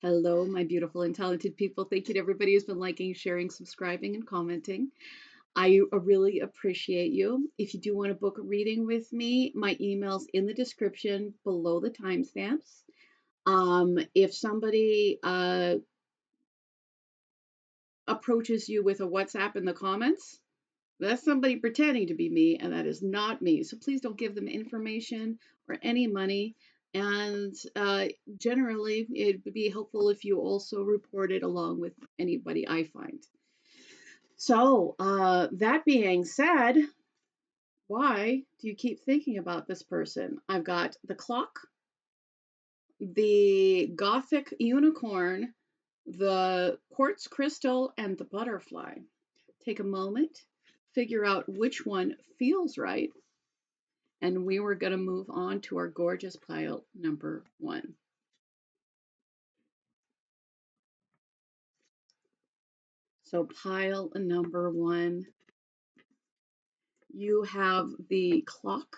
Hello, my beautiful and talented people. Thank you to everybody who's been liking, sharing, subscribing, and commenting. I really appreciate you. If you do want to book a reading with me, my email's in the description below the timestamps. If somebody approaches you with a WhatsApp in the comments, that's somebody pretending to be me, and that is not me. So please don't give them information or any money. And generally, it would be helpful if you also report it along with anybody I find. So, that being said, why do you keep thinking about this person? I've got the clock, the gothic unicorn, the quartz crystal, and the butterfly. Take a moment, figure out which one feels right, and we were going to move on to our gorgeous pile number 1. So pile number 1, you have the clock.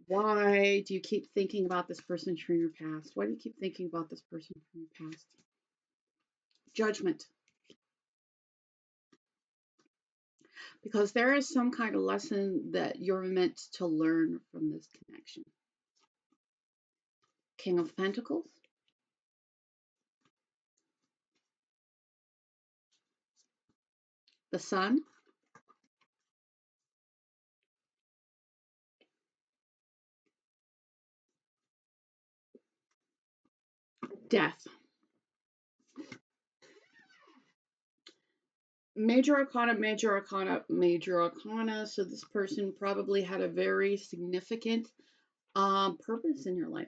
Why do you keep thinking about this person from your past? Why do you keep thinking about this person from your past? Judgment. Because there is some kind of lesson that you're meant to learn from this connection. King of Pentacles. The Sun. Death. Major Arcana, Major Arcana, Major Arcana. So this person probably had a very significant purpose in your life.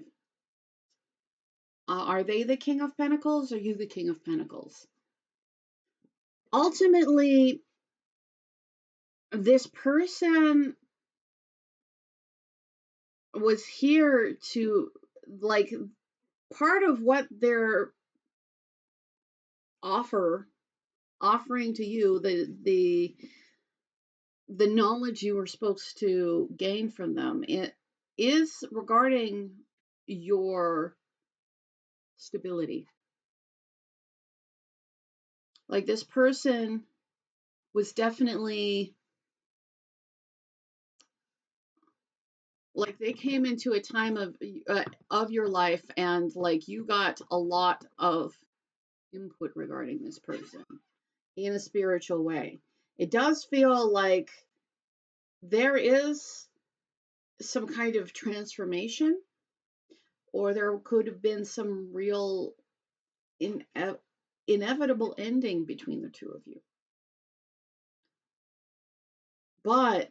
Are they the King of Pentacles or you the King of Pentacles? Ultimately, this person was here to, like, part of what they're offering to you, the knowledge you were supposed to gain from them, it is regarding your stability. Like, this person was definitely, like, they came into a time of your life, and like you got a lot of input regarding this person in a spiritual way. It does feel like there is some kind of transformation, or there could have been some real inevitable ending between the two of you. But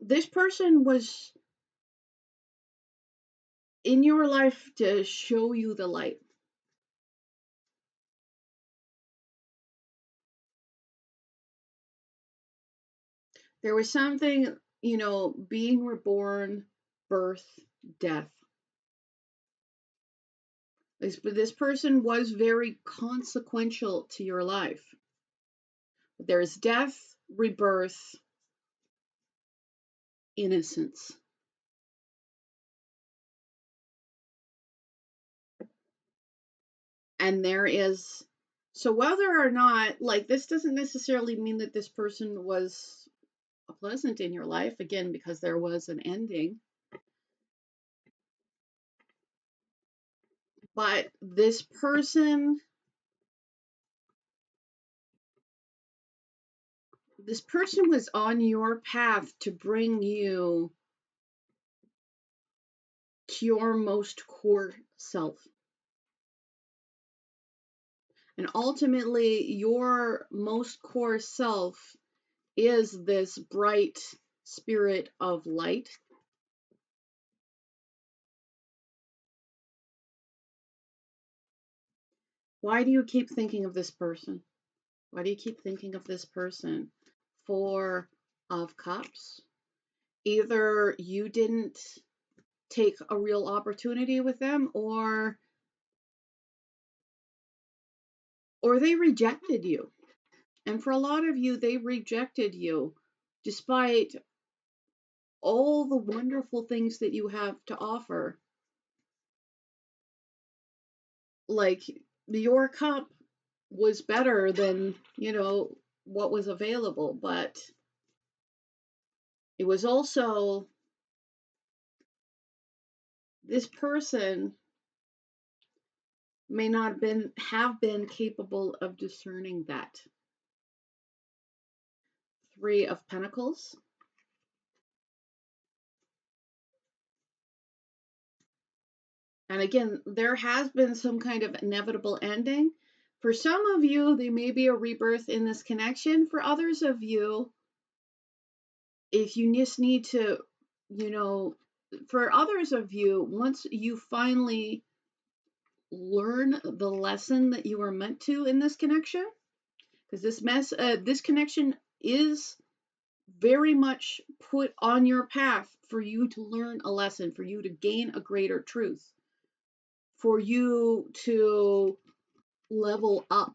this person was in your life to show you the light. There was something, being reborn, birth, death. This person was very consequential to your life. There is death, rebirth, innocence. And there is, so whether or not, like, this doesn't necessarily mean that this person was pleasant in your life, again, because there was an ending. But this person was on your path to bring you to your most core self. And ultimately, your most core self is this bright spirit of light. Why do you keep thinking of this person? Why do you keep thinking of this person? 4 of Cups. Either you didn't take a real opportunity with them, or they rejected you. And for a lot of you, they rejected you despite all the wonderful things that you have to offer. Like, your cup was better than, what was available, but it was also, this person may not have been capable of discerning that. Three of Pentacles. And again, there has been some kind of inevitable ending. For some of you, there may be a rebirth in this connection. For others of you, if you just need to, for others of you, once you finally learn the lesson that you were meant to in this connection, because this connection is very much put on your path for you to learn a lesson, for you to gain a greater truth, for you to level up,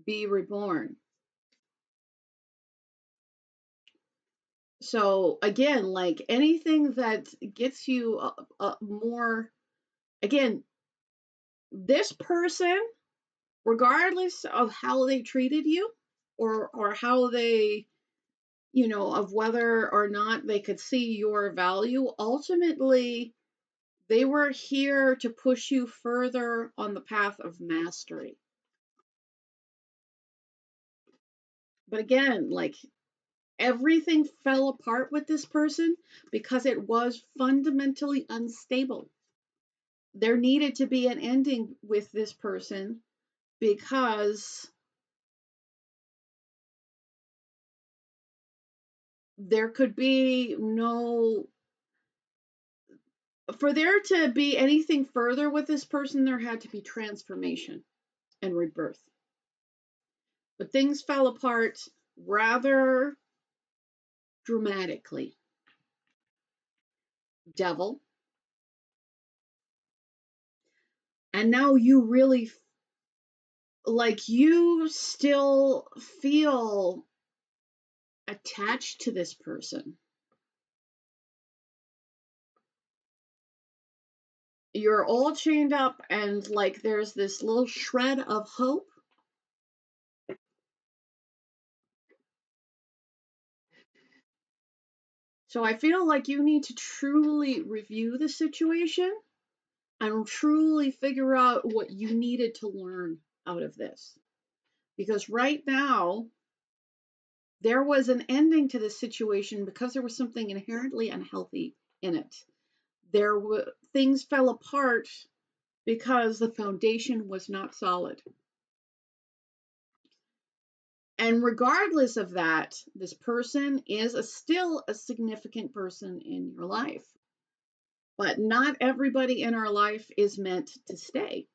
be reborn. So again, like anything that gets you more, again, this person, regardless of how they treated you or how they, of whether or not they could see your value, ultimately they were here to push you further on the path of mastery. But again, like, everything fell apart with this person because it was fundamentally unstable. There needed to be an ending with this person because there could be no, for there to be anything further with this person, there had to be transformation and rebirth. But things fell apart rather dramatically. Devil. And now you really, like, you still feel attached to this person. You're all chained up, and like there's this little shred of hope. So I feel like you need to truly review the situation and truly figure out what you needed to learn out of this. Because right now, there was an ending to this situation because there was something inherently unhealthy in it. Things fell apart because the foundation was not solid. And regardless of that, this person is still a significant person in your life. But not everybody in our life is meant to stay.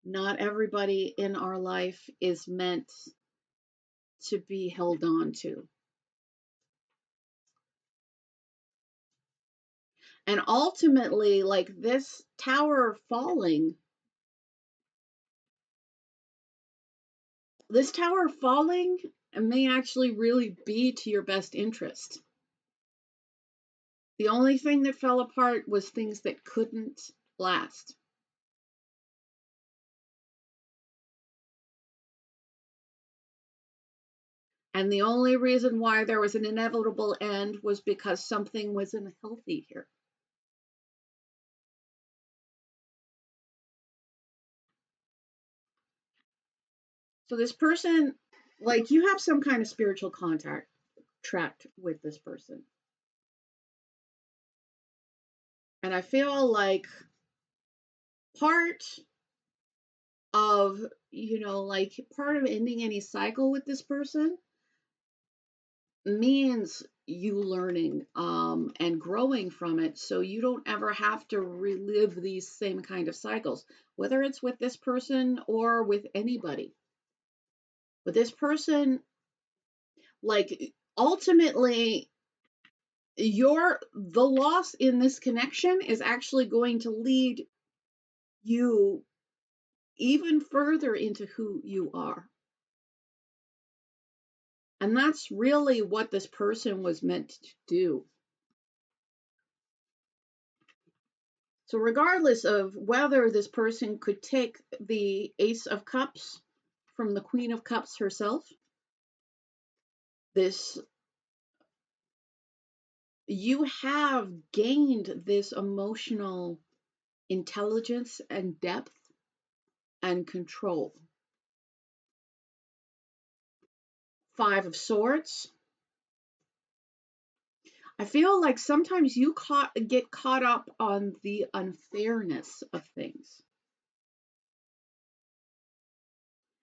Not everybody in our life is meant to be held on to. And ultimately, like, this tower falling may actually really be to your best interest. The only thing that fell apart was things that couldn't last. And the only reason why there was an inevitable end was because something was unhealthy here. So this person, like, you have some kind of spiritual contact tracked with this person. And I feel like part of, part of ending any cycle with this person means you learning and growing from it, so you don't ever have to relive these same kind of cycles, whether it's with this person or with anybody. But this person, like, ultimately, the loss in this connection is actually going to lead you even further into who you are. And that's really what this person was meant to do. So regardless of whether this person could take the Ace of Cups from the Queen of Cups herself, this you have gained this emotional intelligence and depth and control. Five of Swords. I feel like sometimes you get caught up on the unfairness of things.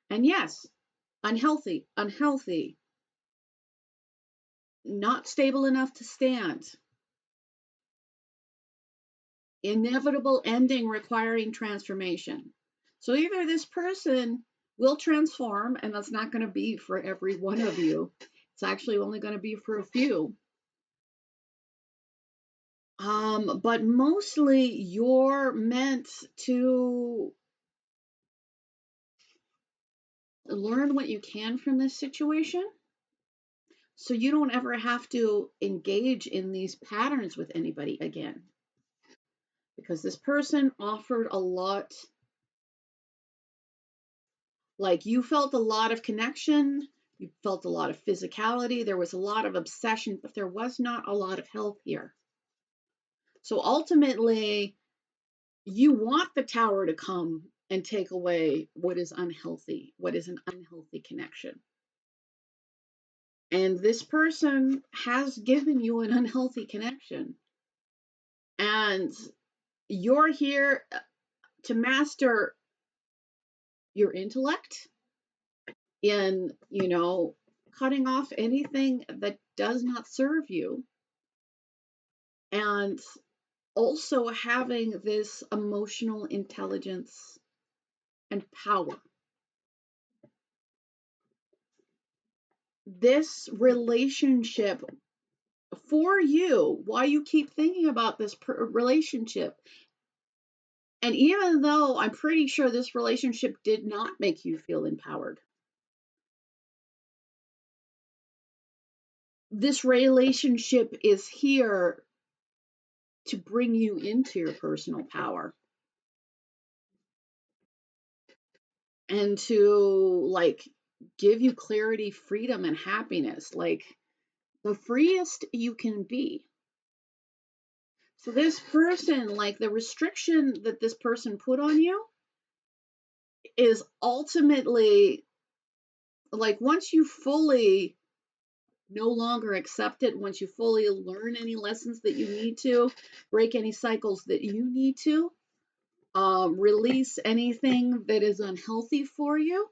And yes, unhealthy, not stable enough to stand, inevitable ending requiring transformation. So either this person will transform, and that's not going to be for every one of you. It's actually only going to be for a few. But mostly you're meant to learn what you can from this situation so you don't ever have to engage in these patterns with anybody again. Because this person offered a lot, like you felt a lot of connection, you felt a lot of physicality, there was a lot of obsession, but there was not a lot of health here. So ultimately, you want the Tower to come and take away what is unhealthy, what is an unhealthy connection. And this person has given you an unhealthy connection. And you're here to master your intellect in, cutting off anything that does not serve you. And also having this emotional intelligence and power. This relationship for you, why you keep thinking about this relationship. And even though I'm pretty sure this relationship did not make you feel empowered, this relationship is here to bring you into your personal power and to give you clarity, freedom, and happiness, like the freest you can be. So this person, like the restriction that this person put on you is ultimately like once you fully no longer accept it, once you fully learn any lessons that you need to, break any cycles that you need to, release anything that is unhealthy for you,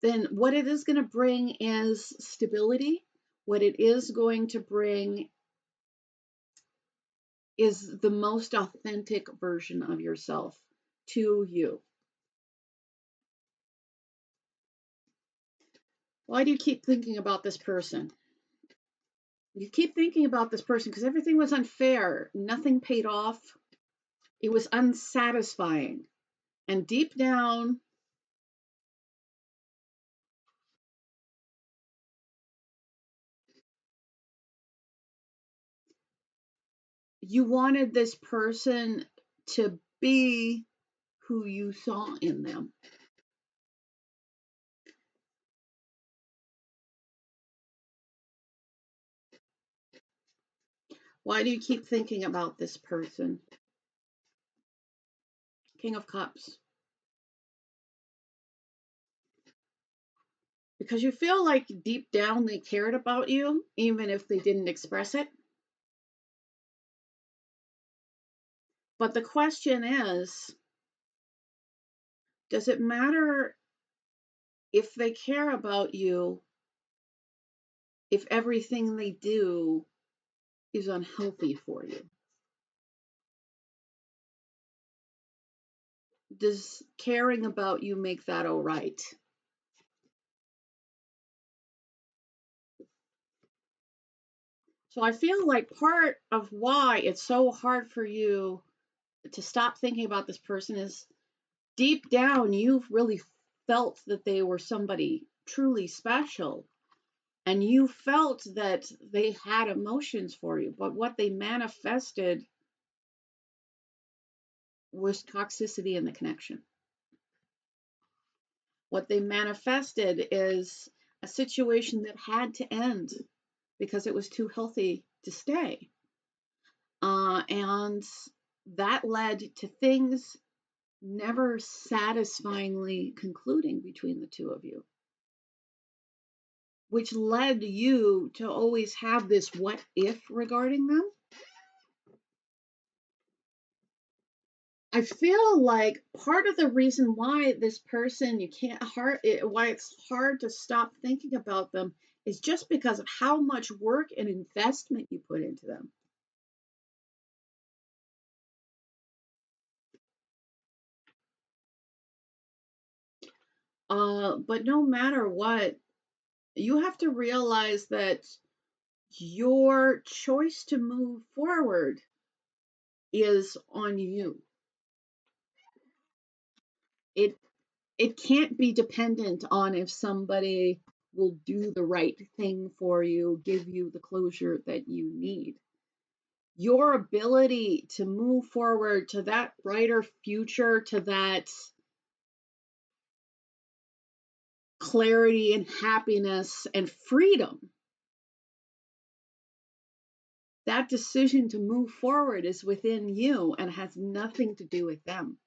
then what it is going to bring is stability. What it is going to bring is the most authentic version of yourself to you. Why do you keep thinking about this person? You keep thinking about this person because everything was unfair. Nothing paid off. It was unsatisfying. And deep down, you wanted this person to be who you saw in them. Why do you keep thinking about this person? King of Cups. Because you feel like deep down they cared about you, even if they didn't express it. But the question is, does it matter if they care about you if everything they do is unhealthy for you? Does caring about you make that all right? So I feel like part of why it's so hard for you to stop thinking about this person is deep down you've really felt that they were somebody truly special. and you felt that they had emotions for you, but what they manifested was toxicity in the connection. What they manifested is a situation that had to end because it was too healthy to stay. And that led to things never satisfyingly concluding between the two of you, which led you to always have this what if regarding them. I feel like part of the reason why this person why it's hard to stop thinking about them is just because of how much work and investment you put into them. But no matter what, you have to realize that your choice to move forward is on you. It it can't be dependent on if somebody will do the right thing for you, give you the closure that you need. Your ability to move forward to that brighter future, to that clarity and happiness and freedom, that decision to move forward is within you and has nothing to do with them.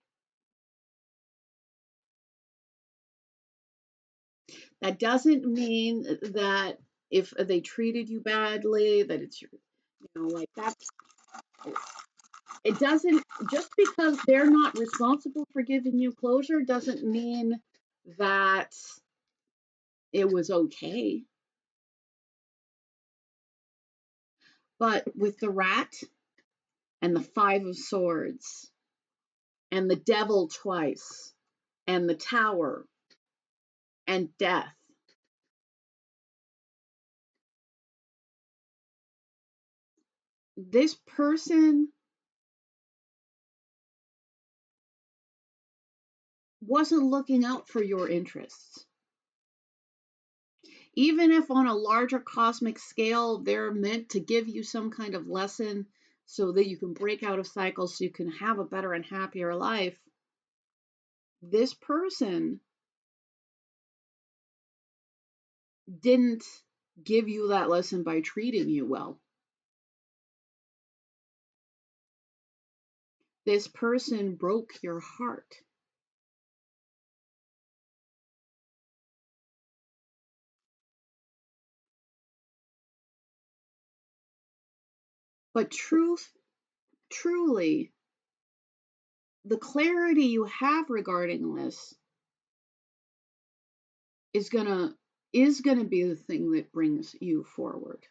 That doesn't mean that if they treated you badly, that it's your, like that's, it doesn't, just because they're not responsible for giving you closure doesn't mean that it was okay. But with the rat and the 5 of Swords and the devil twice and the Tower and death, this person wasn't looking out for your interests. Even if on a larger cosmic scale, they're meant to give you some kind of lesson so that you can break out of cycles, so you can have a better and happier life, this person didn't give you that lesson by treating you well. This person broke your heart. But truly, the clarity you have regarding this is gonna be the thing that brings you forward.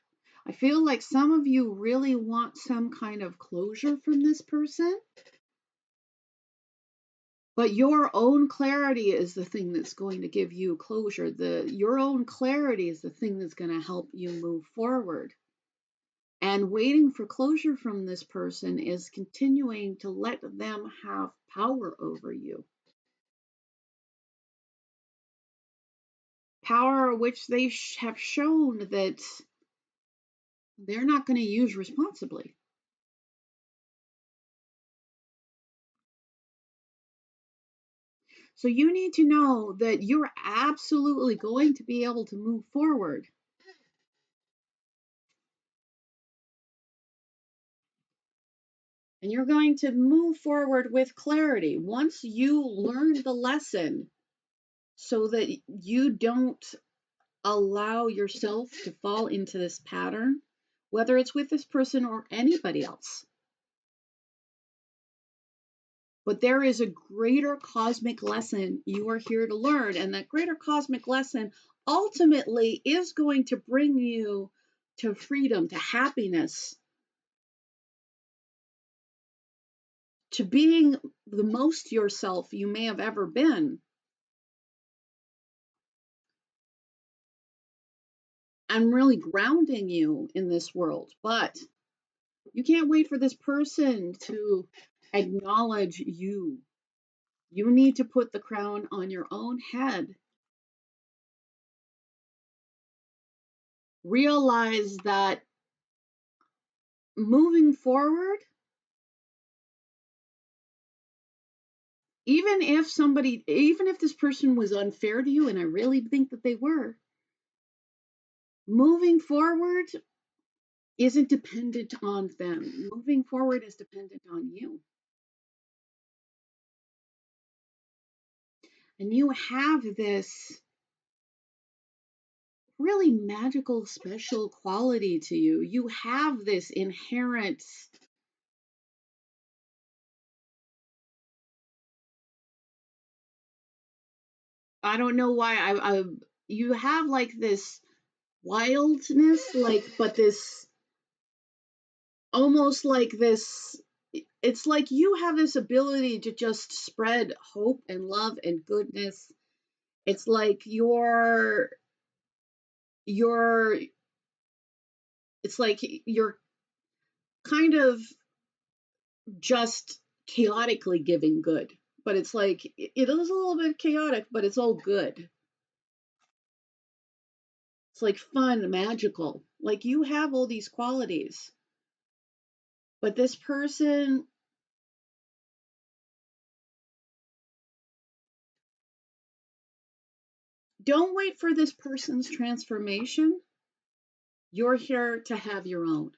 I feel like some of you really want some kind of closure from this person, but your own clarity is the thing that's going to give you closure. Your own clarity is the thing that's going to help you move forward. And waiting for closure from this person is continuing to let them have power over you. Power which they have shown that they're not going to use responsibly. So you need to know that you're absolutely going to be able to move forward. And you're going to move forward with clarity once you learn the lesson so that you don't allow yourself to fall into this pattern, whether it's with this person or anybody else. But there is a greater cosmic lesson you are here to learn, and that greater cosmic lesson ultimately is going to bring you to freedom, to happiness, to being the most yourself you may have ever been. And really grounding you in this world. But you can't wait for this person to acknowledge you. You need to put the crown on your own head realize that moving forward, even if this person was unfair to you, and I really think that they were, moving forward isn't dependent on them. Moving forward is dependent on you. And you have this really magical, special quality to you. You have this inherent, I don't know why, you have like this wildness, like, but this almost like this, it's like you have this ability to just spread hope and love and goodness. It's like you're it's like you're kind of just chaotically giving good, but it's like it is a little bit chaotic, but it's all good. It's like fun, magical. Like you have all these qualities, but this person, don't wait for this person's transformation. You're here to have your own.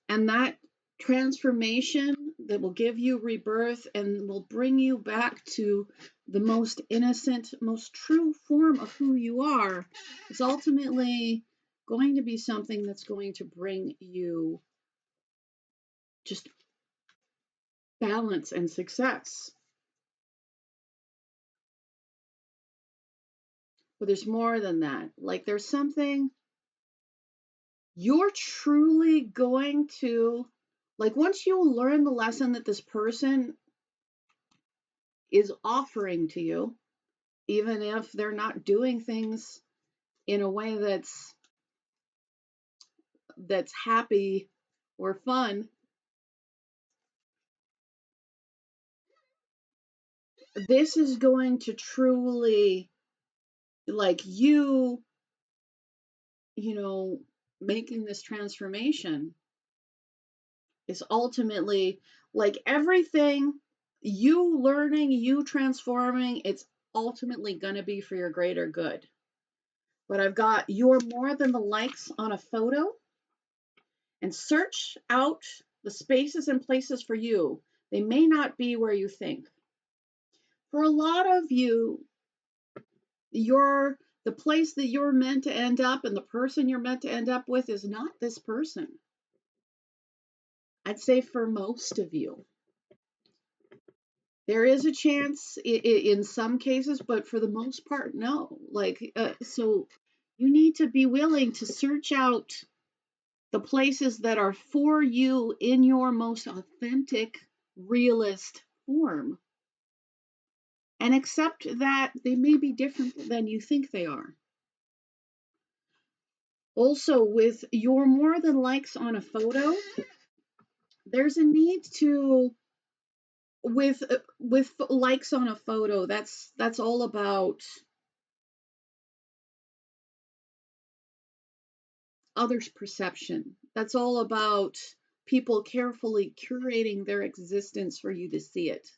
And that transformation that will give you rebirth and will bring you back to the most innocent, most true form of who you are is ultimately going to be something that's going to bring you just balance and success. But there's more than that. Like there's something you're truly going to, like once you learn the lesson that this person is offering to you, even if they're not doing things in a way that's happy or fun, this is going to truly, like you know, making this transformation is ultimately like everything you learning, you transforming, it's ultimately going to be for your greater good. But I've got you're more than the likes on a photo, and search out the spaces and places for you. They may not be where you think. For a lot of you, the place that you're meant to end up and the person you're meant to end up with is not this person. I'd say for most of you. There is a chance in some cases, but for the most part, no. Like, so you need to be willing to search out the places that are for you in your most authentic, realist form, and accept that they may be different than you think they are. Also, with your more than likes on a photo, there's a need to with likes on a photo, that's all about others' perception. That's all about people carefully curating their existence for you to see it.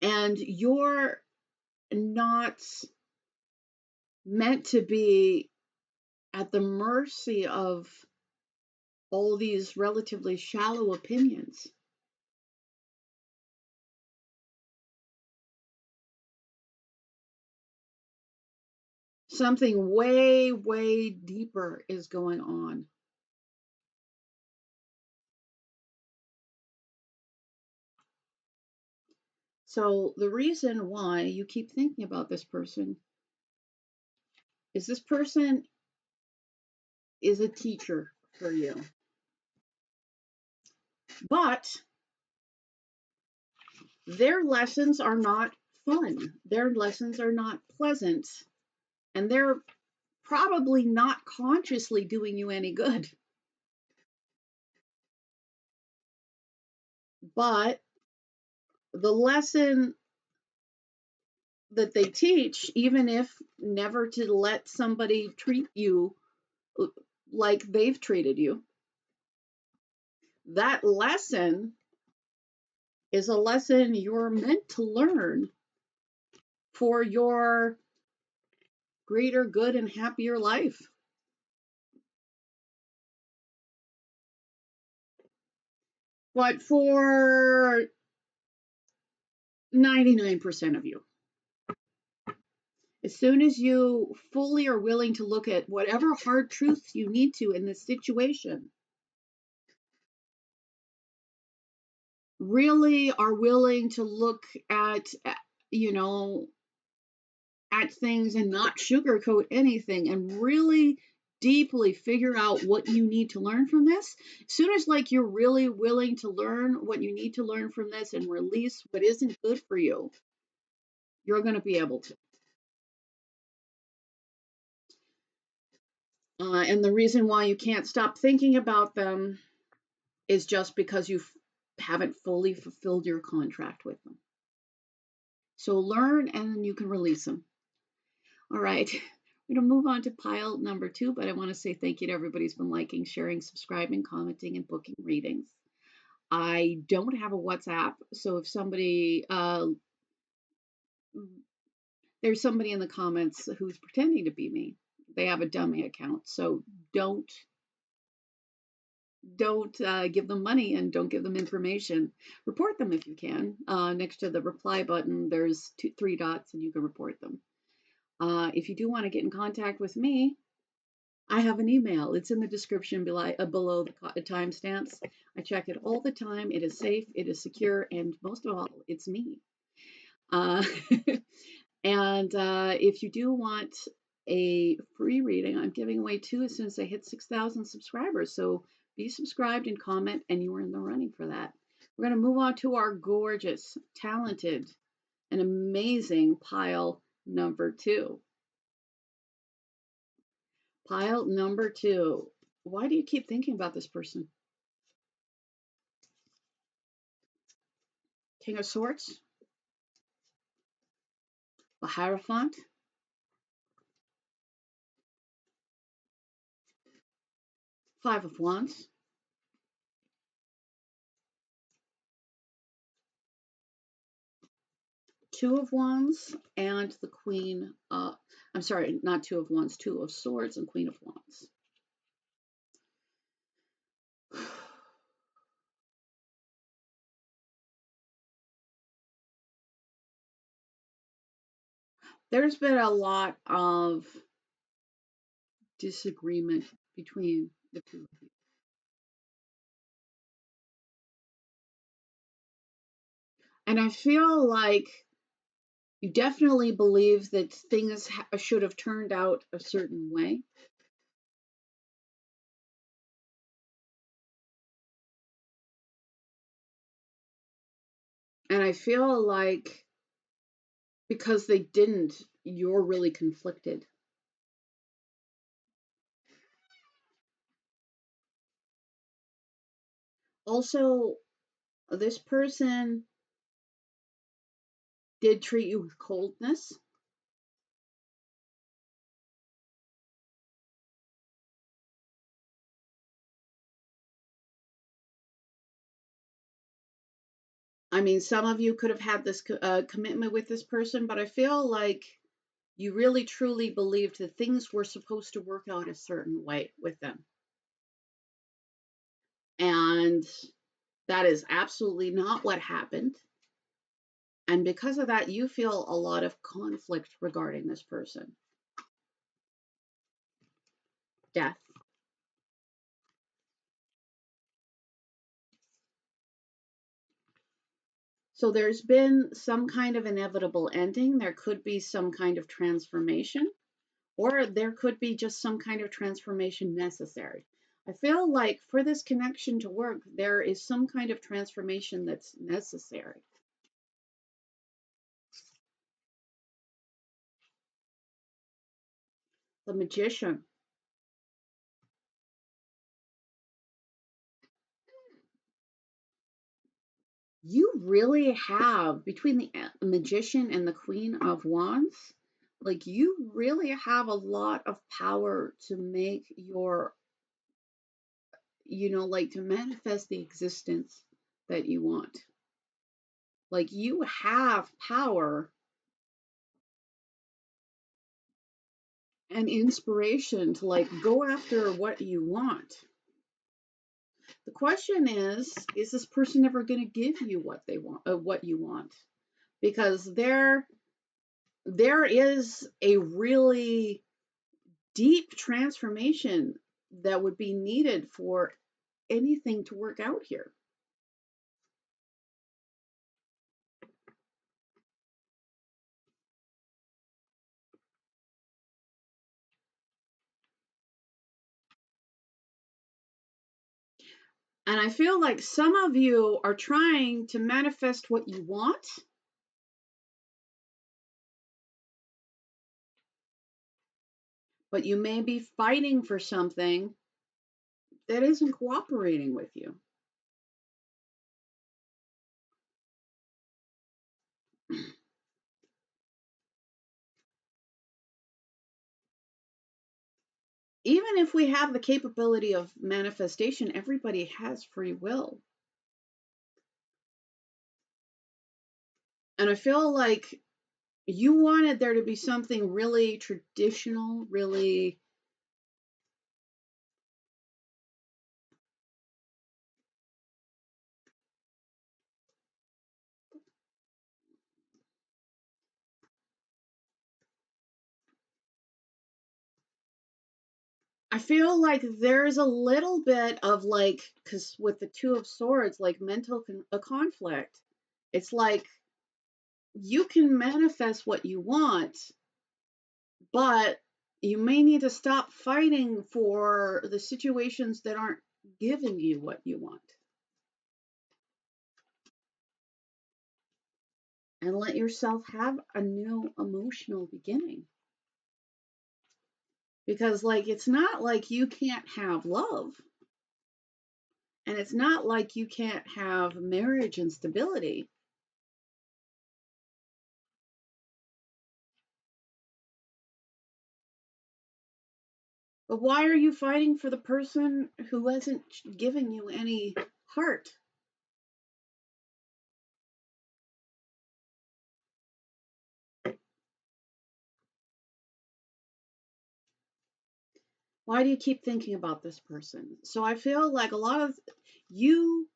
And you're not meant to be at the mercy of all these relatively shallow opinions. Something way, way deeper is going on. So the reason why you keep thinking about this person is this person is a teacher for you. But their lessons are not fun. Their lessons are not pleasant. And they're probably not consciously doing you any good. But the lesson that they teach, even if never to let somebody treat you like they've treated you, that lesson is a lesson you're meant to learn for your greater good and happier life. But for 99% of you, as soon as you fully are willing to look at whatever hard truths you need to in this situation, really are willing to look at, you know, at things and not sugarcoat anything and really deeply figure out what you need to learn from this, as soon as like you're really willing to learn what you need to learn from this and release what isn't good for you, you're going to be able to. And the reason why you can't stop thinking about them is just because you haven't fully fulfilled your contract with them. So learn and you can release them. All right. We're going to move on to pile number 2, but I want to say thank you to everybody who's been liking, sharing, subscribing, commenting, and booking readings. I don't have a WhatsApp, so if somebody, there's somebody in the comments who's pretending to be me. They have a dummy account, so don't give them money and don't give them information. Report them if you can. Next to the reply button, there's 3 dots, and you can report them. If you do want to get in contact with me, I have an email. It's in the description below the timestamps. I check it all the time. It is safe, it is secure, and most of all, it's me. Uh, and if you do want a free reading, I'm giving away 2 as soon as I hit 6,000 subscribers. So be subscribed and comment, and you are in the running for that. We're going to move on to our gorgeous, talented, and amazing pile number 2. Pile number 2. Why do you keep thinking about this person? King of Swords, the Hierophant, Five of Wands, Two of Wands, and the Queen. I'm sorry, not Two of Wands, Two of Swords and Queen of Wands. There's been a lot of disagreement between the two of you. And I feel like you definitely believe that things should have turned out a certain way. And I feel like because they didn't, you're really conflicted. Also, this person did treat you with coldness. I mean, some of you could have had this commitment with this person, but I feel like you really truly believed that things were supposed to work out a certain way with them. And that is absolutely not what happened. And because of that, you feel a lot of conflict regarding this person. Death. So there's been some kind of inevitable ending. There could be some kind of transformation, or there could be just some kind of transformation necessary. I feel like for this connection to work, there is some kind of transformation that's necessary. The Magician. you really have, between the Magician and the Queen of Wands, like you really have a lot of power to make your, like to manifest the existence that you want. Like you have power and inspiration to like go after what you want. The question is this person ever going to give you what they want, what you want? Because there is a really deep transformation that would be needed for anything to work out here. And I feel like some of you are trying to manifest what you want, but you may be fighting for something that isn't cooperating with you. Even if we have the capability of manifestation, everybody has free will. And I feel like you wanted there to be something really traditional, really I feel like there's a little bit of like, because with the Two of Swords, like mental a conflict, it's like you can manifest what you want, but you may need to stop fighting for the situations that aren't giving you what you want. And let yourself have a new emotional beginning. Because, like, it's not like you can't have love. And it's not like you can't have marriage and stability. But why are you fighting for the person who hasn't given you any heart? Why do you keep thinking about this person? So I feel like a lot of you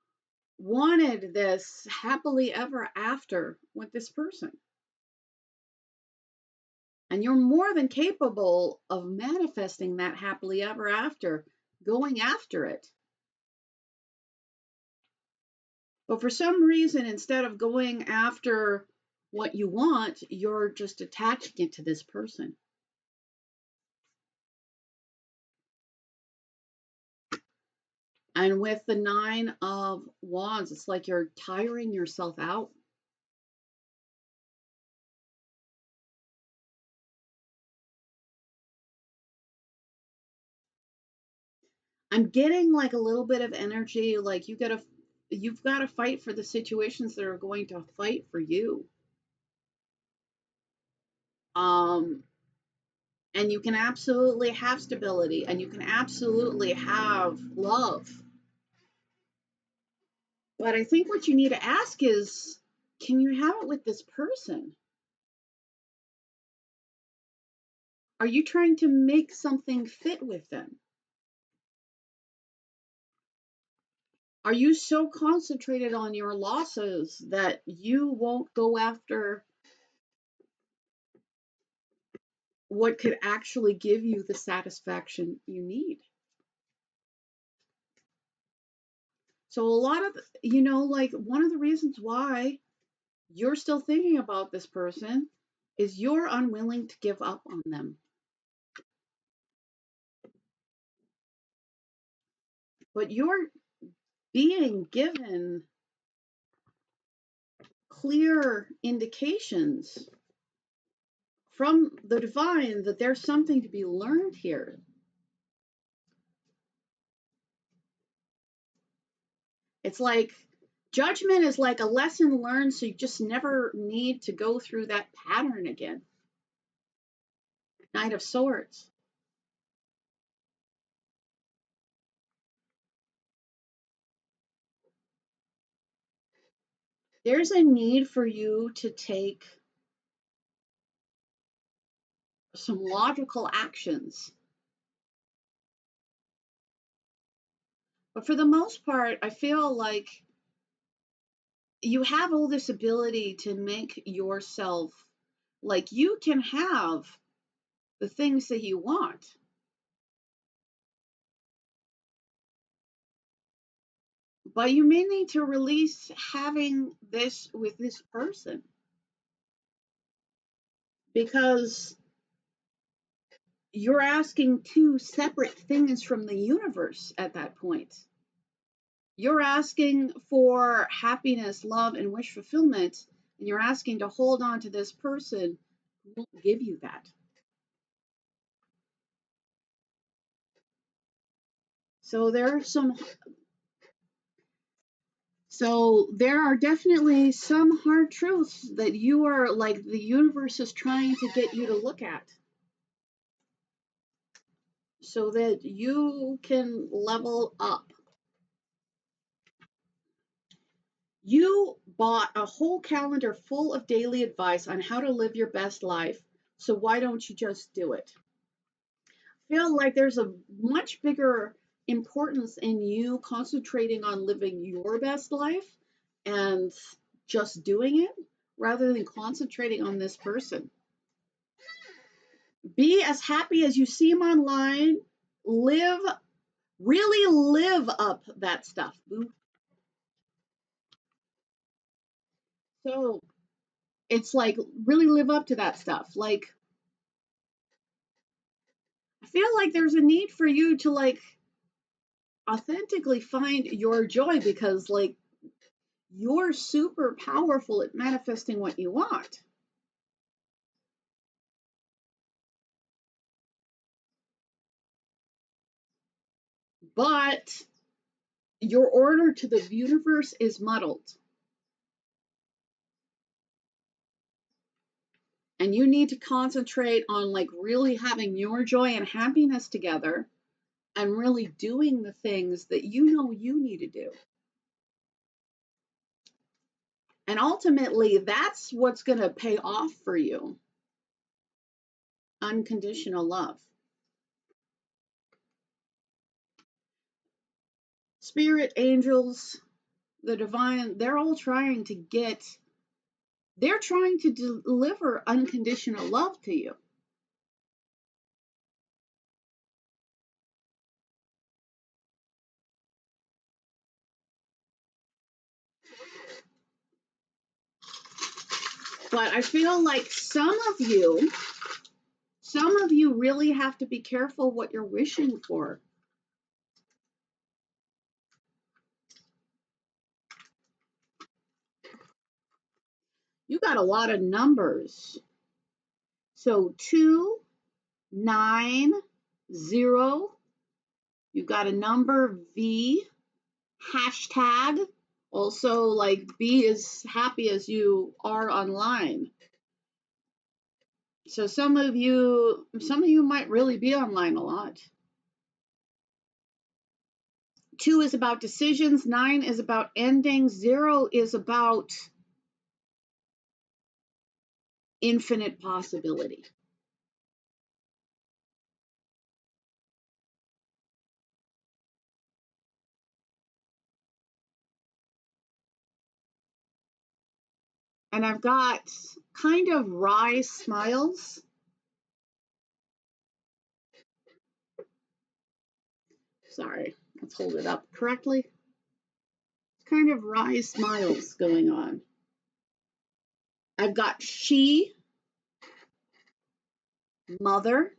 wanted this happily ever after with this person. And you're more than capable of manifesting that happily ever after, going after it. But for some reason, instead of going after what you want, you're just attaching it to this person. And with the Nine of Wands, it's like you're tiring yourself out. I'm getting like a little bit of energy, like you've got to fight for the situations that are going to fight for you. Um, and you can absolutely have stability and you can absolutely have love. But I think what you need to ask is, can you have it with this person? Are you trying to make something fit with them? Are you so concentrated on your losses that you won't go after what could actually give you the satisfaction you need? So a lot of, like one of the reasons why you're still thinking about this person is you're unwilling to give up on them. But you're being given clear indications from the divine that there's something to be learned here. It's like Judgment is like a lesson learned, so you just never need to go through that pattern again. Knight of Swords. There's a need for you to take some logical actions. But for the most part, I feel like you have all this ability to make yourself, like, you can have the things that you want. But you may need to release having this with this person, because you're asking two separate things from the universe at that point. You're asking for happiness, love, and wish fulfillment, and you're asking to hold on to this person who won't give you that. So there are some So there are definitely some hard truths that you are, like, the universe is trying to get you to look at so that you can level up. You bought a whole calendar full of daily advice on how to live your best life. So why don't you just do it? I feel like there's a much bigger importance in you concentrating on living your best life and just doing it rather than concentrating on this person. Be as happy as you seem online. Live, really live up that stuff. So it's like, really live up to that stuff. Like, I feel like there's a need for you to, like, authentically find your joy, because, like, you're super powerful at manifesting what you want. But your order to the universe is muddled. And you need to concentrate on, like, really having your joy and happiness together and really doing the things that you know you need to do. And ultimately, that's what's going to pay off for you. Unconditional love. Spirit, angels, the divine, they're all trying to deliver unconditional love to you. But I feel like some of you really have to be careful what you're wishing for. You got a lot of numbers. So 2, 9, 0. You got a number V, hashtag. Also, like, be as happy as you are online. So some of you might really be online a lot. 2 is about decisions, 9 is about endings, 0 is about infinite possibility. And I've got kind of wry smiles. Sorry, let's hold it up correctly. Kind of wry smiles going on. I've got she, mother,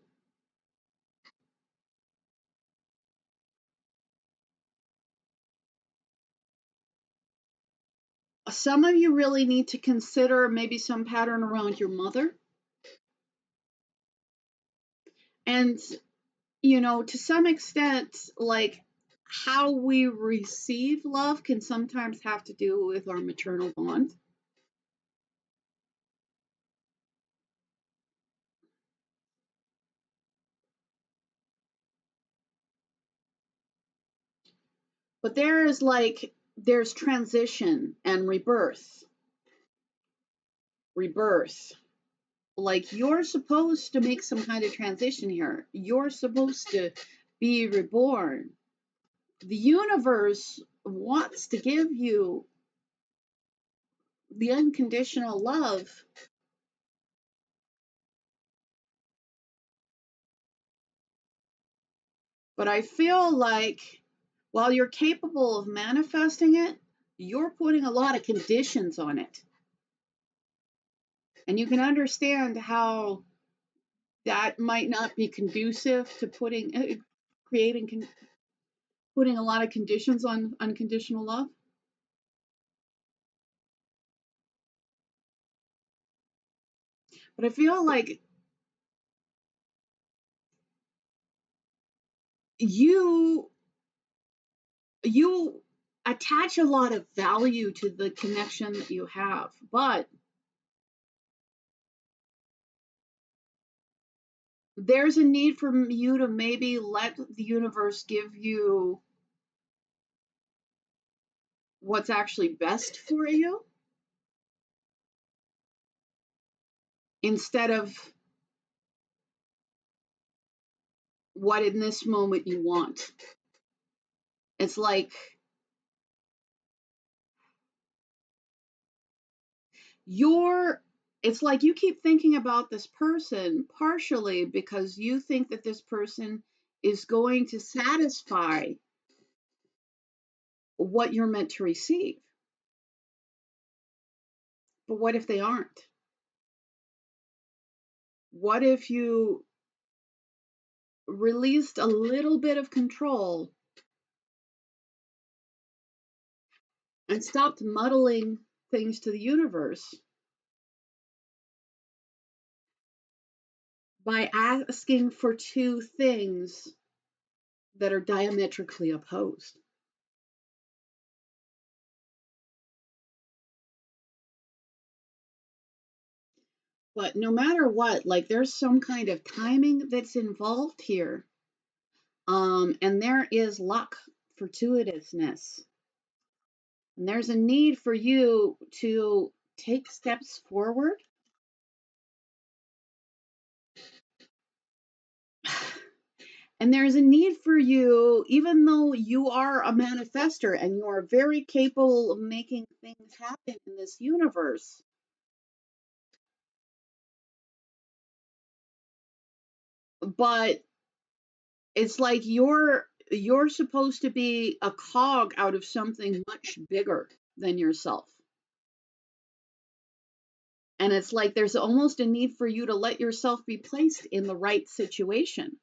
some of you really need to consider maybe some pattern around your mother. And, to some extent, like, how we receive love can sometimes have to do with our maternal bond. But there's transition and rebirth. Rebirth. Like you're supposed to make some kind of transition here. You're supposed to be reborn. The universe wants to give you the unconditional love, but I feel like while you're capable of manifesting it, you're putting a lot of conditions on it. And you can understand how that might not be conducive to putting a lot of conditions on unconditional love. But I feel like you you attach a lot of value to the connection that you have, but there's a need for you to maybe let the universe give you what's actually best for you instead of what in this moment you want. It's like it's like you keep thinking about this person partially because you think that this person is going to satisfy what you're meant to receive. But what if they aren't? What if you released a little bit of control and stopped muddling things to the universe by asking for two things that are diametrically opposed? But no matter what, like there's some kind of timing that's involved here. And there is luck, fortuitousness. And there's a need for you to take steps forward. And there's a need for you, even though you are a manifester and you are very capable of making things happen in this universe. But it's like you're supposed to be a cog out of something much bigger than yourself. And it's like there's almost a need for you to let yourself be placed in the right situation.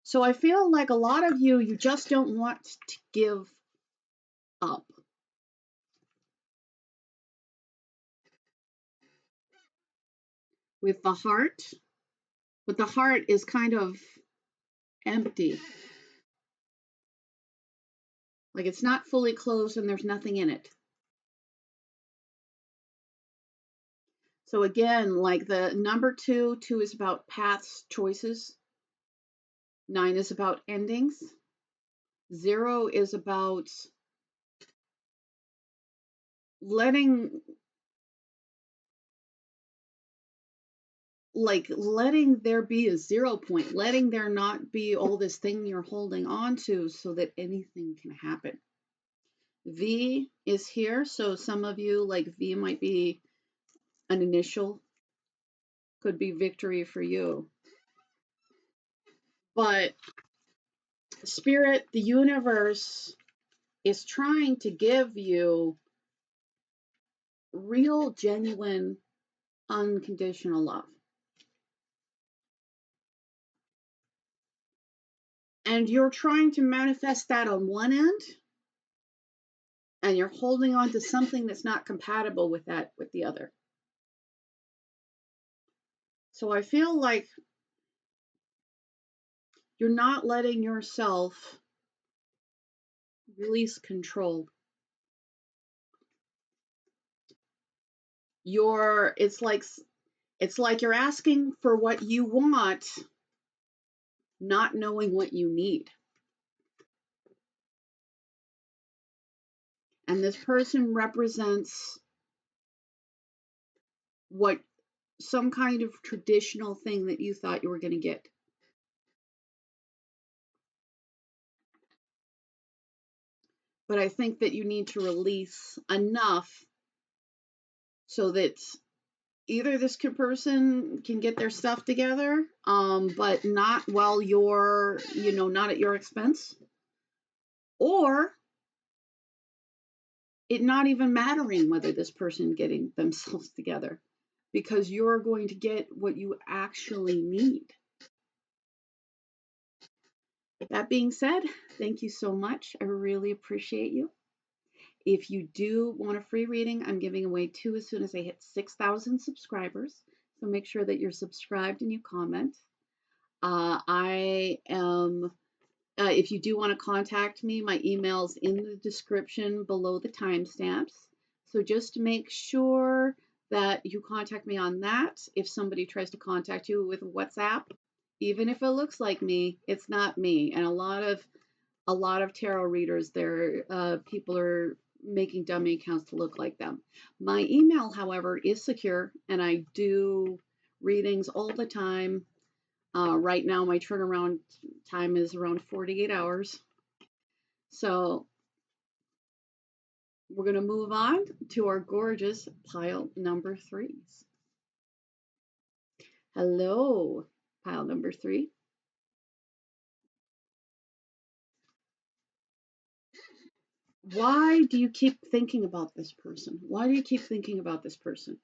So I feel like a lot of you just don't want to give up. With the heart, but the heart is kind of empty. Like it's not fully closed and there's nothing in it. So again, like the number two is about paths, choices. 9 is about endings. 0 is about letting there be a 0 point, letting there not be all this thing you're holding on to so that anything can happen. V is here, so some of you, like V might be an initial, could be victory for you. But Spirit, the universe is trying to give you real, genuine, unconditional love. And you're trying to manifest that on one end, and you're holding on to something that's not compatible with that with the other. So I feel like you're not letting yourself Release control. It's like you're asking for what you want, not knowing what you need. And this person represents what some kind of traditional thing that you thought you were going to get. But I think that you need to release enough so that either this person can get their stuff together, but not while you're, not at your expense, or it not even mattering whether this person getting themselves together, because you're going to get what you actually need. That being said, thank you so much. I really appreciate you. If you do want a free reading, I'm giving away 2 as soon as I hit 6,000 subscribers. So make sure that you're subscribed and you comment. If you do want to contact me, my email's in the description below the timestamps. So just make sure that you contact me on that. If somebody tries to contact you with WhatsApp, even if it looks like me, it's not me. And a lot of tarot readers, people are making dummy accounts to look like them. My email, however, is secure, and I do readings all the time. Right now, my turnaround time is around 48 hours. So we're going to move on to our gorgeous pile number 3s. Hello, pile number 3. Why do you keep thinking about this person? Why do you keep thinking about this person?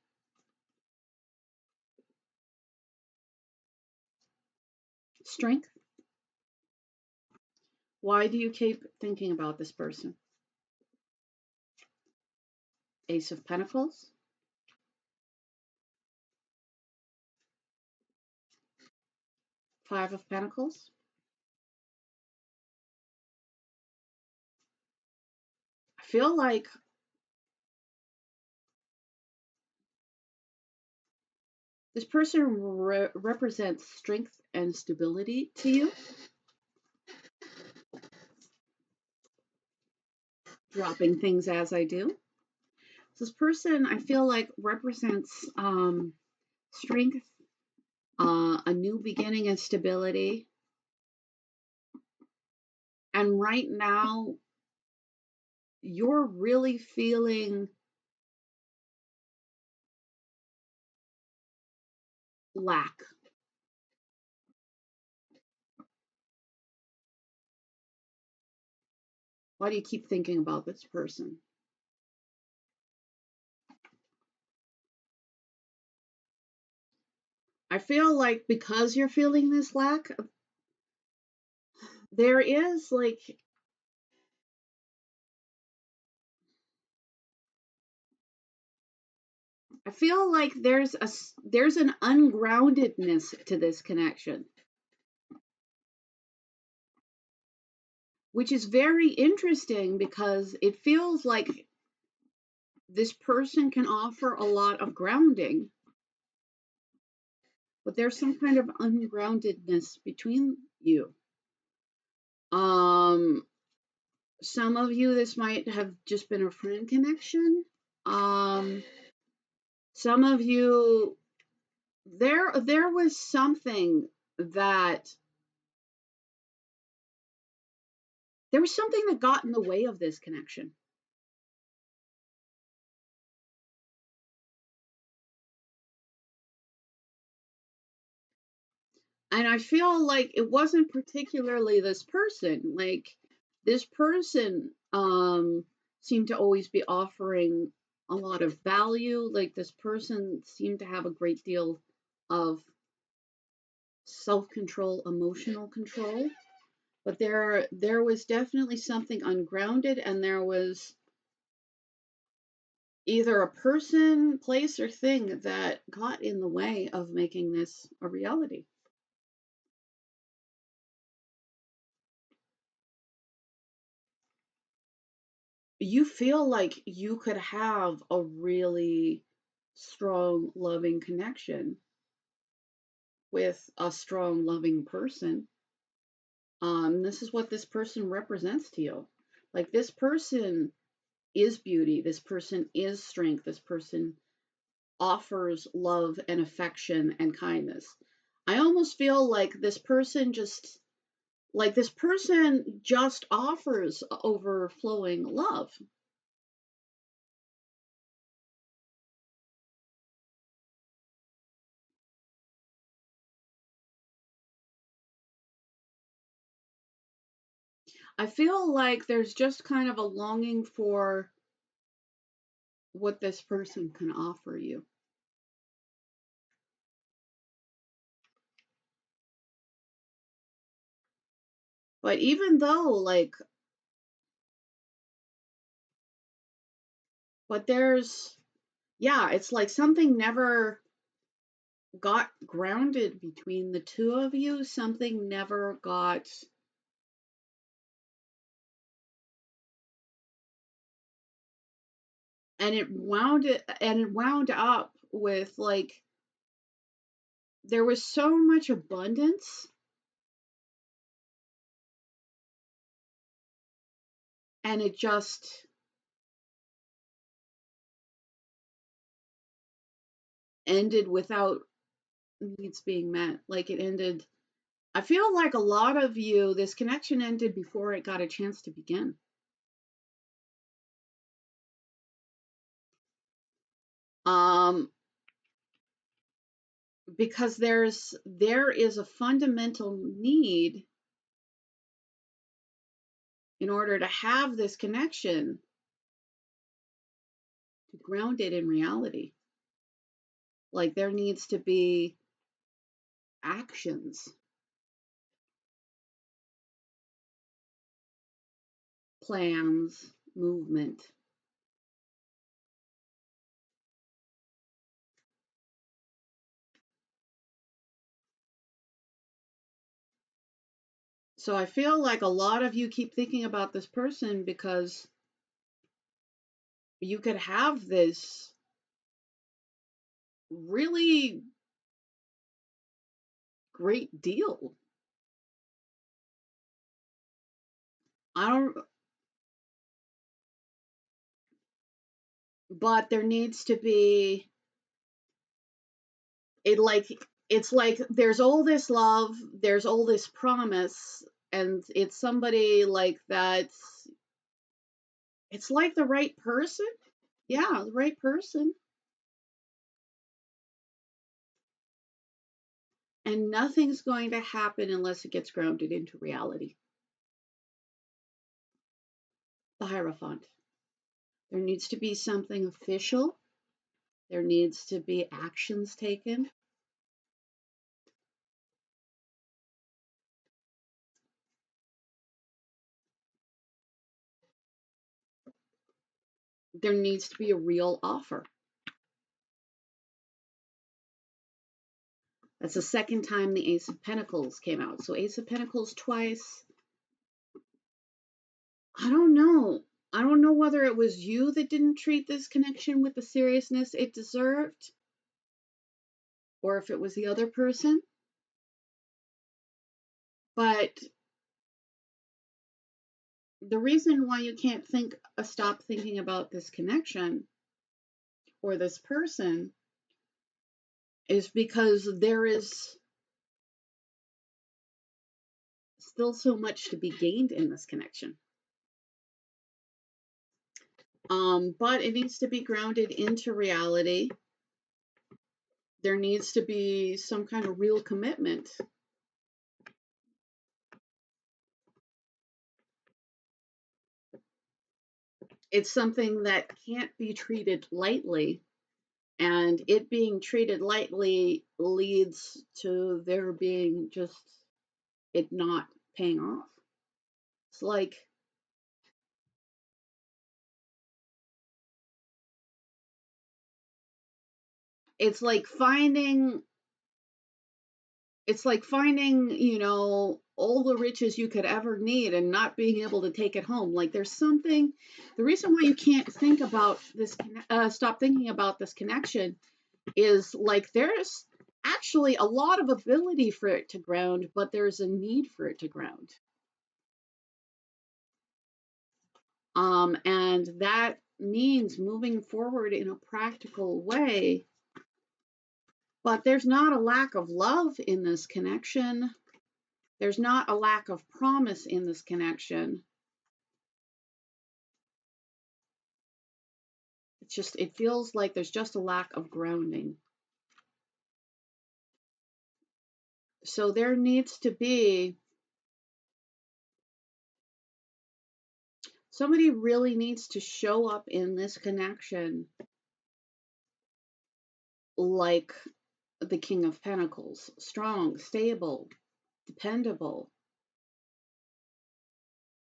Strength. Why do you keep thinking about this person? Ace of Pentacles. Five of Pentacles. I feel like this person represents strength and stability to you. Dropping things as I do. This person, I feel like, represents strength, a new beginning, and stability. And right now, you're really feeling lack. Why do you keep thinking about this person? I feel like because you're feeling this lack, there is like, I feel like there's an ungroundedness to this connection, which is very interesting because it feels like this person can offer a lot of grounding, but there's some kind of ungroundedness between you. Some of you, this might have just been a friend connection. Some of you, there was something that got in the way of this connection. And I feel like it wasn't particularly this person. Like, this person seemed to always be offering a lot of value. Like, this person seemed to have a great deal of self-control, emotional control. But there was definitely something ungrounded, and there was either a person, place, or thing that got in the way of making this a reality. you feel like you could have a really strong, loving connection with a strong, loving person. This is what this person represents to you. Like, this person is beauty, this person is strength, this person offers love and affection and kindness. I almost feel like this person just offers overflowing love. I feel like there's just kind of a longing for what this person can offer you. But even though, like, but there's, yeah, it's like something never got grounded between the two of you. Something never got, and it wound up with, like, there was so much abundance, and it just ended without needs being met. Like, it ended, I feel like a lot of you, this connection ended before it got a chance to begin. Um, because there is a fundamental need in order to have this connection to ground it in reality. Like, there needs to be actions, plans, movement. So I feel like a lot of you keep thinking about this person because you could have this really great deal. I don't, but there needs to be it, like, it's like there's all this love, there's all this promise, and it's somebody like that's, it's like the right person. Yeah, the right person. And nothing's going to happen unless it gets grounded into reality. The Hierophant. There needs to be something official. There needs to be actions taken. There needs to be a real offer. That's the second time the Ace of Pentacles came out. So Ace of Pentacles twice. I don't know. I don't know whether it was you that didn't treat this connection with the seriousness it deserved, or if it was the other person. But the reason why you can't stop thinking about this connection or this person is because there is still so much to be gained in this connection. But it needs to be grounded into reality. There needs to be some kind of real commitment. It's something that can't be treated lightly, and it being treated lightly leads to there being just it not paying off. It's like, it's like finding it's like finding, all the riches you could ever need and not being able to take it home. Like there's something, the reason why you can't think about this, stop thinking about this connection is like there's actually a lot of ability for it to ground, but there's a need for it to ground. And that means moving forward in a practical way. But there's not a lack of love in this connection. There's not a lack of promise in this connection. It feels like there's just a lack of grounding. So there needs to be, somebody really needs to show up in this connection like the King of Pentacles, strong, stable, dependable,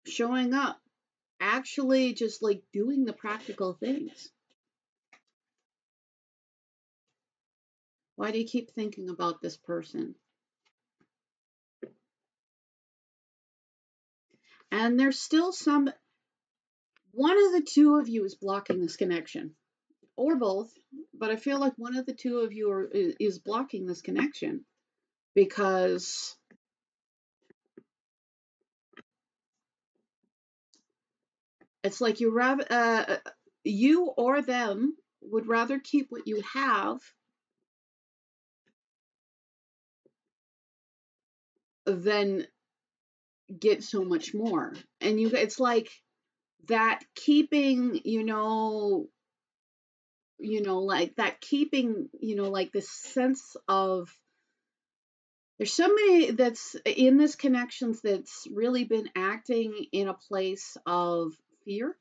showing up, actually just like doing the practical things. Why do you keep thinking about this person? And there's still one of the two of you is blocking this connection, or both, but I feel like one of the two of you is blocking this connection because it's like you or them would rather keep what you have than get so much more. And it's like that keeping, like that keeping, like this sense of, there's somebody that's in this connections that's really been acting in a place of fear,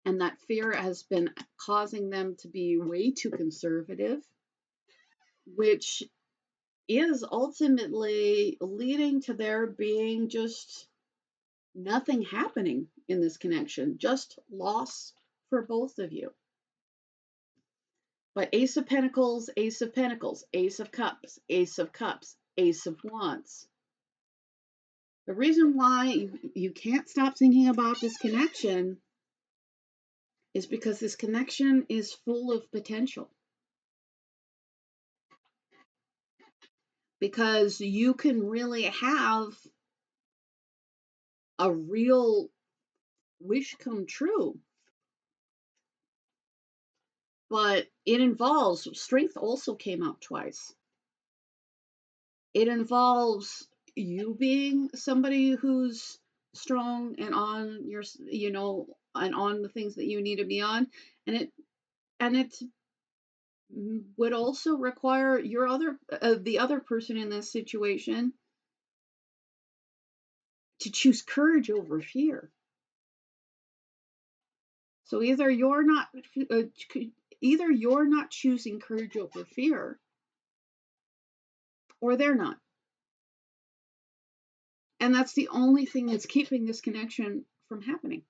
and that fear has been causing them to be way too conservative, which is ultimately leading to there being just nothing happening in this connection, just loss for both of you. But Ace of Pentacles, Ace of Pentacles, Ace of Cups, Ace of Cups, Ace of Wands. The reason why you can't stop thinking about this connection is because this connection is full of potential. Because you can really have a real wish come true. But it involves, strength also came out twice. It involves you being somebody who's strong and on your, and on the things that you need to be on. And it would also require the other person in this situation to choose courage over fear. So either you're not choosing courage over fear, or they're not. And that's the only thing that's keeping this connection from happening.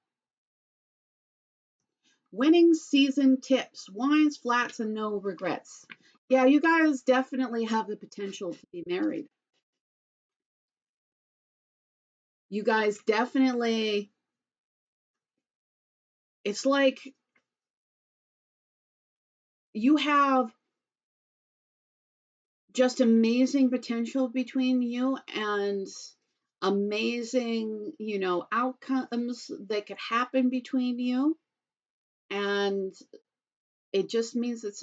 Winning season tips, wines, flats, and no regrets. Yeah, you guys definitely have the potential to be married. You guys definitely, it's like you have just amazing potential between you and amazing, outcomes that could happen between you. And it just means that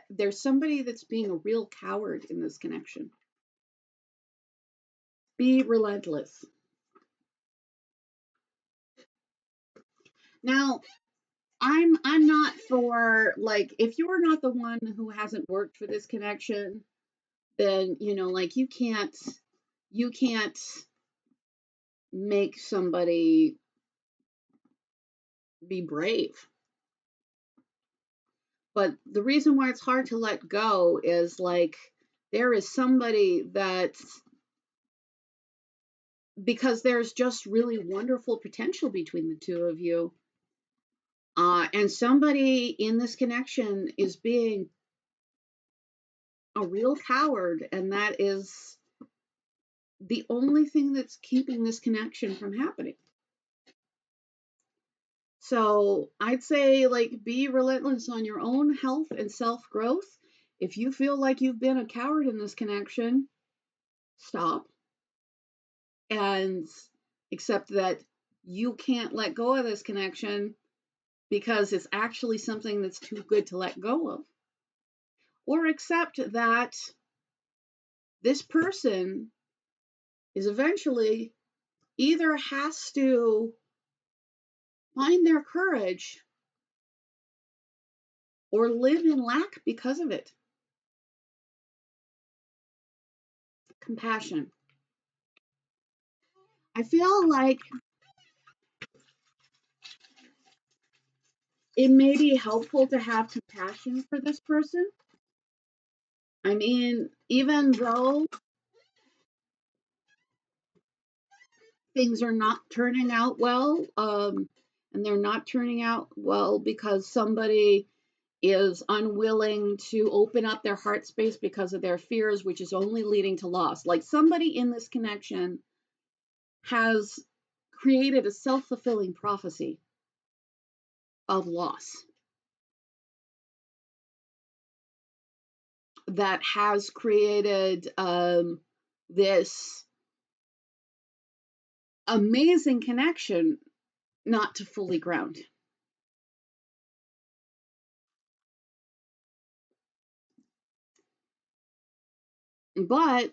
there's somebody that's being a real coward in this connection. Be relentless. Now, I'm not for, like, if you're not the one who hasn't worked for this connection, then like you can't make somebody be brave. But the reason why it's hard to let go is like there is somebody that's, because there's just really wonderful potential between the two of you. And somebody in this connection is being a real coward, and that is the only thing that's keeping this connection from happening. So I'd say, like, be relentless on your own health and self-growth. If you feel like you've been a coward in this connection, stop and accept that you can't let go of this connection because it's actually something that's too good to let go of. Or accept that this person is eventually either has to find their courage or live in lack because of it. Compassion. I feel like it may be helpful to have compassion for this person. I mean, even though things are not turning out well, and they're not turning out well because somebody is unwilling to open up their heart space because of their fears, which is only leading to loss. Like, somebody in this connection has created a self-fulfilling prophecy of loss that has created this amazing connection not to fully ground. But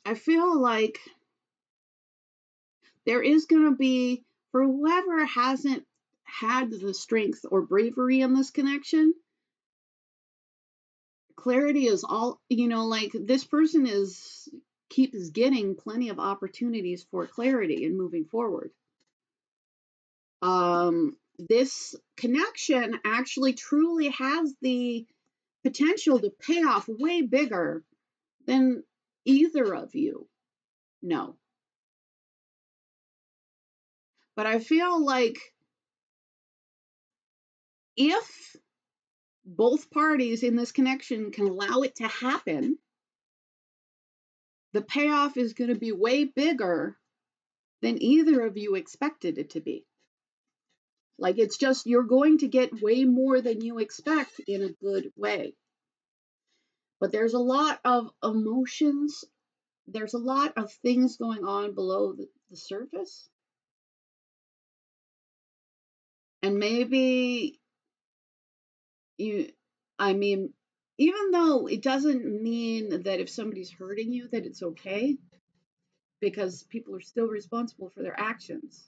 I feel like there is going to be, for whoever hasn't had the strength or bravery in this connection, clarity is all, like, this person keeps getting plenty of opportunities for clarity and moving forward. This connection actually truly has the potential to pay off way bigger than either of you know. But I feel like if both parties in this connection can allow it to happen, the payoff is going to be way bigger than either of you expected it to be. Like, it's just, you're going to get way more than you expect in a good way. But there's a lot of emotions, there's a lot of things going on below the surface. And maybe I mean, even though it doesn't mean that if somebody's hurting you that it's okay, because people are still responsible for their actions.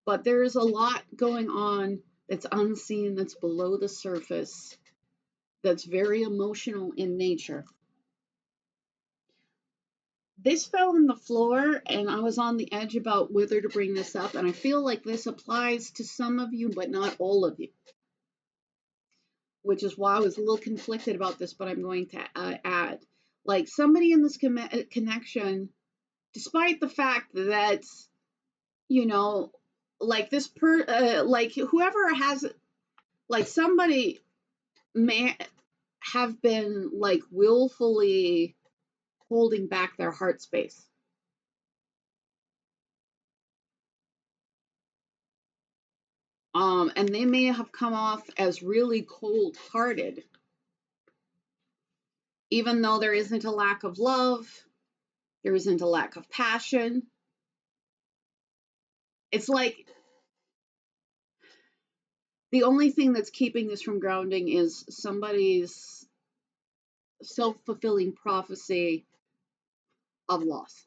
But there's a lot going on that's unseen, that's below the surface, that's very emotional in nature. This fell on the floor, and I was on the edge about whether to bring this up, and I feel like this applies to some of you, but not all of you, which is why I was a little conflicted about this, but I'm going to add. Like, somebody in this connection, despite the fact that, like, this like, whoever has, like, somebody may have been, like, willfully holding back their heart space. And they may have come off as really cold-hearted, even though there isn't a lack of love, there isn't a lack of passion. It's like the only thing that's keeping this from grounding is somebody's self-fulfilling prophecy of loss.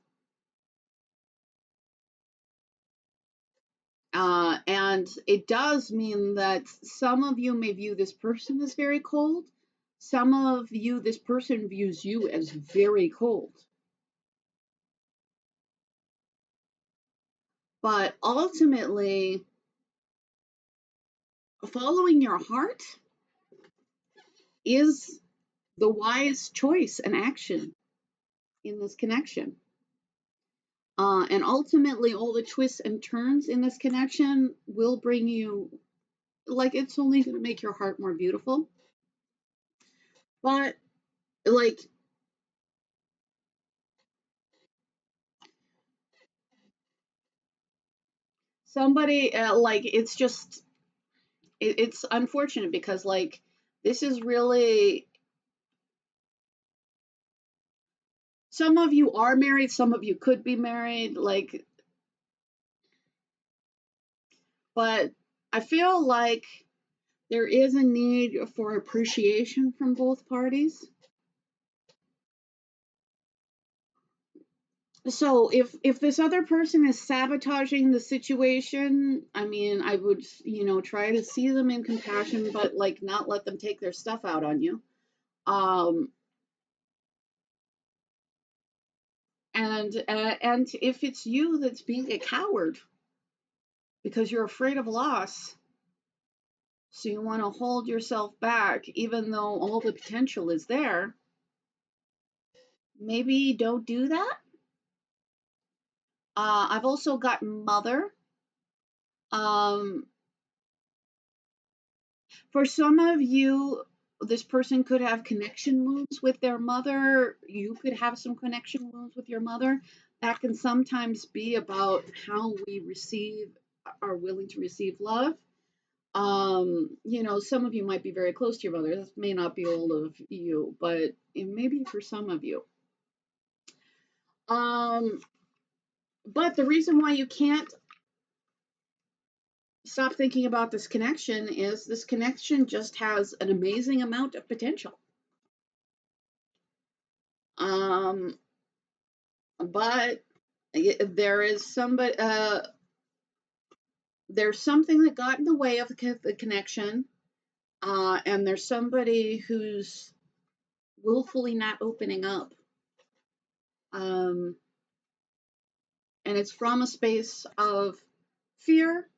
And it does mean that some of you may view this person as very cold. Some of you, this person views you as very cold. But ultimately, following your heart is the wise choice and action in this connection. And ultimately, all the twists and turns in this connection will bring you, like, it's only going to make your heart more beautiful. But, like, somebody like it's just it's unfortunate because like this is really, some of you are married, some of you could be married, like, but I feel like there is a need for appreciation from both parties. So if this other person is sabotaging the situation, I mean, I would, try to see them in compassion, but like not let them take their stuff out on you. Um, and if it's you that's being a coward because you're afraid of loss, so you want to hold yourself back, even though all the potential is there, maybe don't do that. I've also got mother. Um, For some of you, this person could have connection wounds with their mother. You could have some connection wounds with your mother. That can sometimes be about how we are willing to receive love. Some of you might be very close to your mother. This may not be all of you, but it may be for some of you. Um, but the reason why you can't stop thinking about this connection is this connection just has an amazing amount of potential. Um, but there is somebody, there's something that got in the way of the connection, and there's somebody who's willfully not opening up. Um, and it's from a space of fear,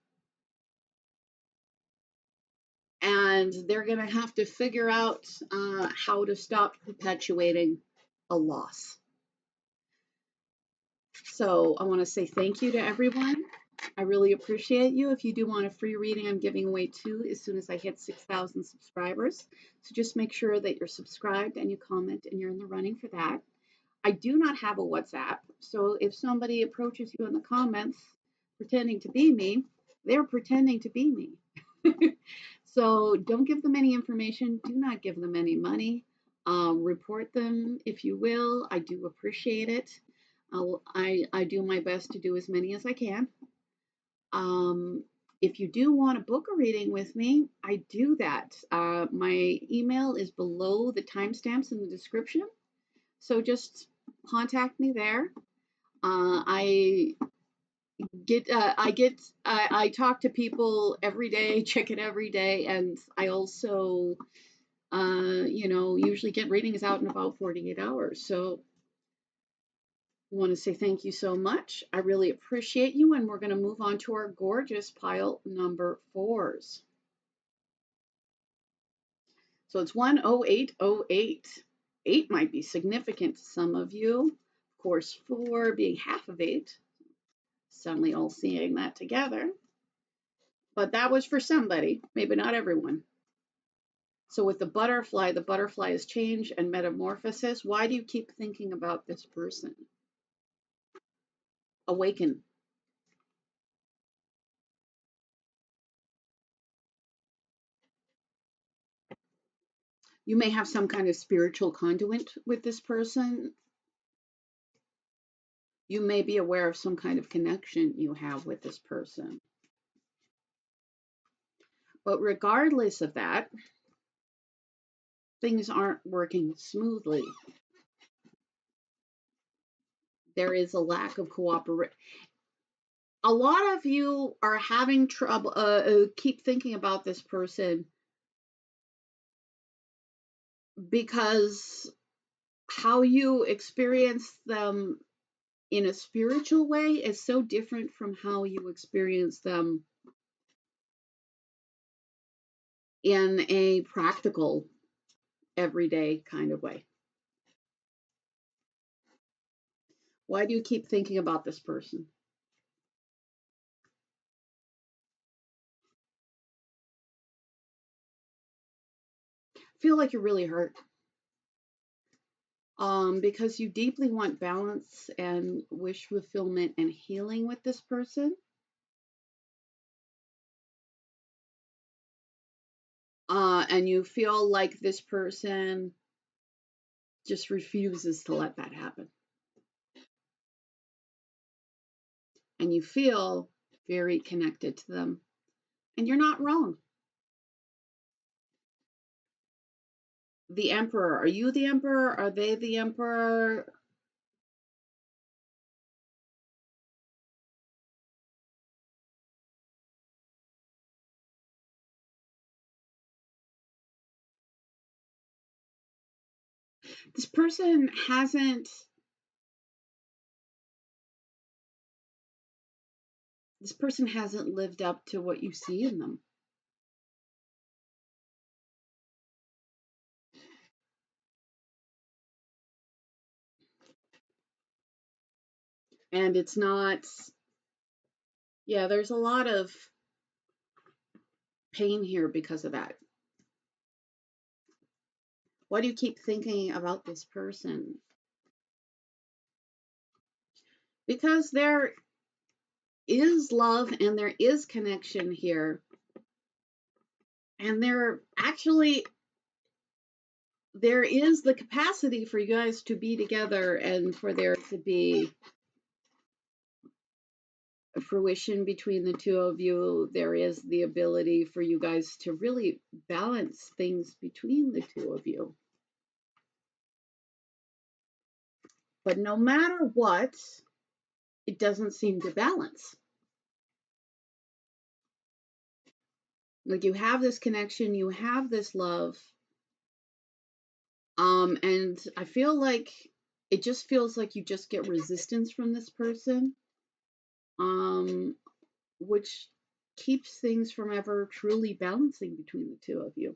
and they're going to have to figure out how to stop perpetuating a loss. So I want to say thank you to everyone. I really appreciate you. If you do want a free reading, I'm giving away 2 as soon as I hit 6,000 subscribers. So just make sure that you're subscribed and you comment and you're in the running for that. I do not have a WhatsApp. So if somebody approaches you in the comments pretending to be me, they're pretending to be me. So don't give them any information. Do not give them any money. Report them if you will. I do appreciate it. I do my best to do as many as I can. If you do want to book a reading with me, I do that. My email is below the timestamps in the description. So just contact me there. I talk to people every day, check it every day, and I also, usually get readings out in about 48 hours. So I want to say thank you so much. I really appreciate you, and we're going to move on to our gorgeous pile number 4s. So it's 10808. 8 might be significant to some of you. Of course, 4 being half of 8. Suddenly all seeing that together. But that was for somebody, maybe not everyone. So with the butterfly is change and metamorphosis. Why do you keep thinking about this person? Awaken. You may have some kind of spiritual conduit with this person. You may be aware of some kind of connection you have with this person. But regardless of that, things aren't working smoothly. There is a lack of cooperation. A lot of you are having trouble, keep thinking about this person because how you experience them in a spiritual way is so different from how you experience them in a practical, everyday kind of way. Why do you keep thinking about this person? I feel like you're really hurt. Because you deeply want balance and wish fulfillment and healing with this person. And you feel like this person just refuses to let that happen. And you feel very connected to them. And you're not wrong. The Emperor. Are you the Emperor? Are they the Emperor? This person hasn't lived up to what you see in them. And it's not, yeah, there's a lot of pain here because of that. Why do you keep thinking about this person? Because there is love and there is connection here. And there is the capacity for you guys to be together and for there to be a fruition between the two of you. There is the ability for you guys to really balance things between the two of you. But no matter what, it doesn't seem to balance. Like you have this connection, you have this love, and I feel like it just feels like you just get resistance from this person, which keeps things from ever truly balancing between the two of you.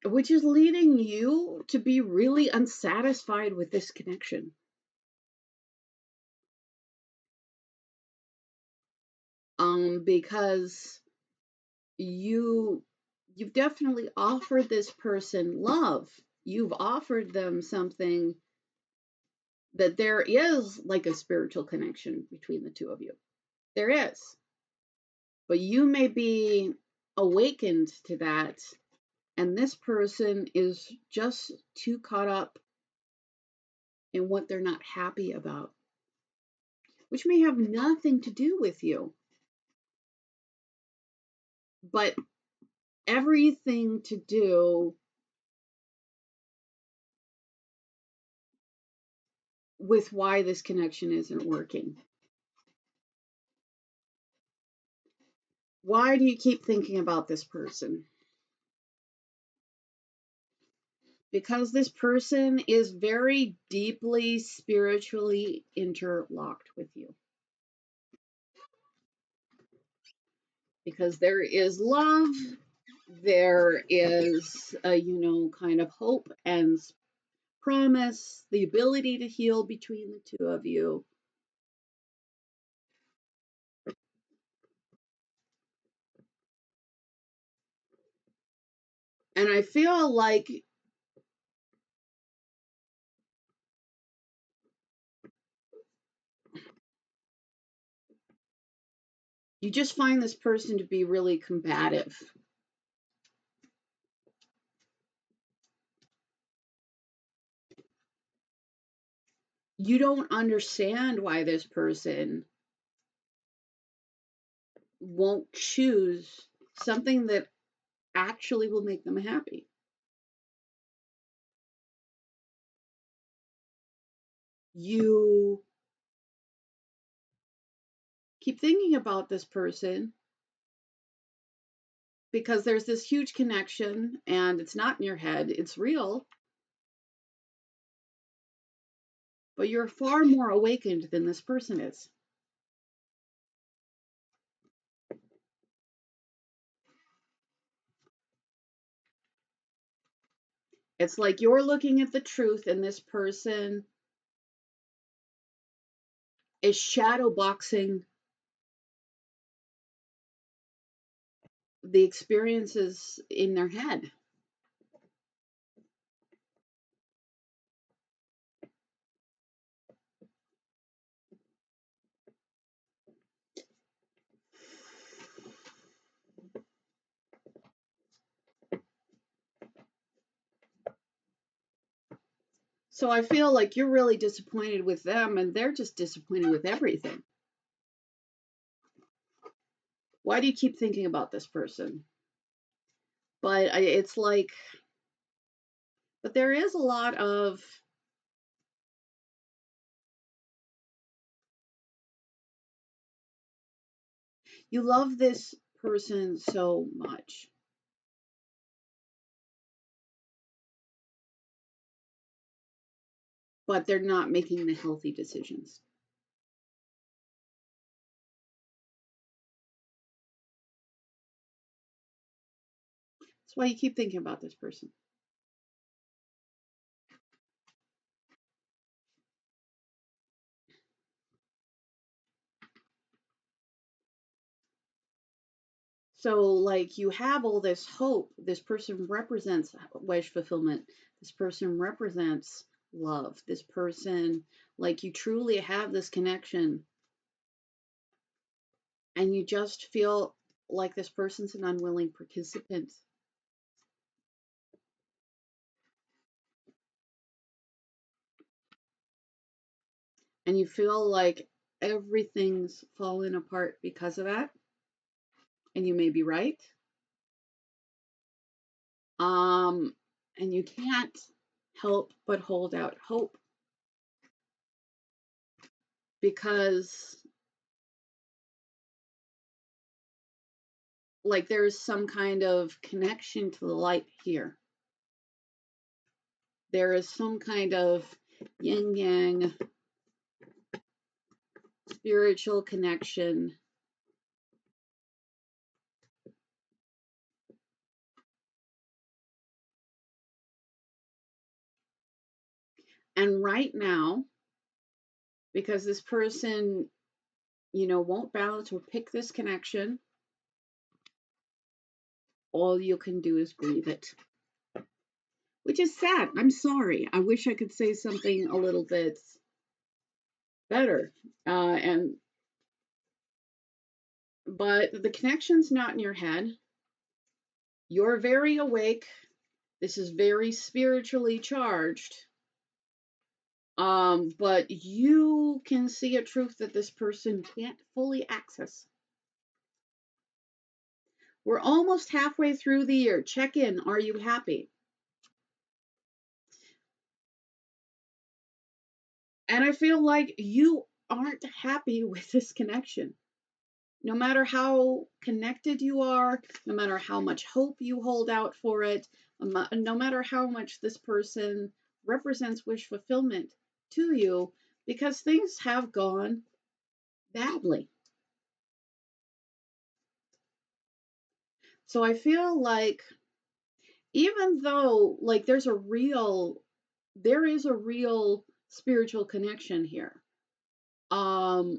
Which is leading you to be really unsatisfied with this connection. Because you've definitely offered this person love. You've offered them something that there is like a spiritual connection between the two of you. There is. But you may be awakened to that, and this person is just too caught up in what they're not happy about, which may have nothing to do with you, but everything to do with why this connection isn't working. Why do you keep thinking about this person? Because this person is very deeply spiritually interlocked with you. Because there is love, there is a, kind of hope and promise, the ability to heal between the two of you. And I feel like you just find this person to be really combative. You don't understand why this person won't choose something that actually will make them happy. You keep thinking about this person because there's this huge connection and it's not in your head, it's real. But you're far more awakened than this person is. It's like you're looking at the truth and this person is shadow boxing the experiences in their head. So I feel like you're really disappointed with them and they're just disappointed with everything. Why do you keep thinking about this person? But it's like, but there is a lot of, you love this person so much. But they're not making the healthy decisions. That's why you keep thinking about this person. So, like, you have all this hope. This person represents wish fulfillment. This person represents love. This person, like, you truly have this connection. And you just feel like this person's an unwilling participant. And you feel like everything's falling apart because of that. And you may be right. And you can't help but hold out hope because, like, there's some kind of connection to the light here. There is some kind of yin yang spiritual connection. And right now, because this person, won't balance or pick this connection, all you can do is grieve it. Which is sad. I'm sorry. I wish I could say something a little bit better. But the connection's not in your head. You're very awake. This is very spiritually charged. But you can see a truth that this person can't fully access. We're almost halfway through the year. Check in. Are you happy? And I feel like you aren't happy with this connection. No matter how connected you are, no matter how much hope you hold out for it, no matter how much this person represents wish fulfillment to you, because things have gone badly. So I feel like even though, like, there is a real spiritual connection here. But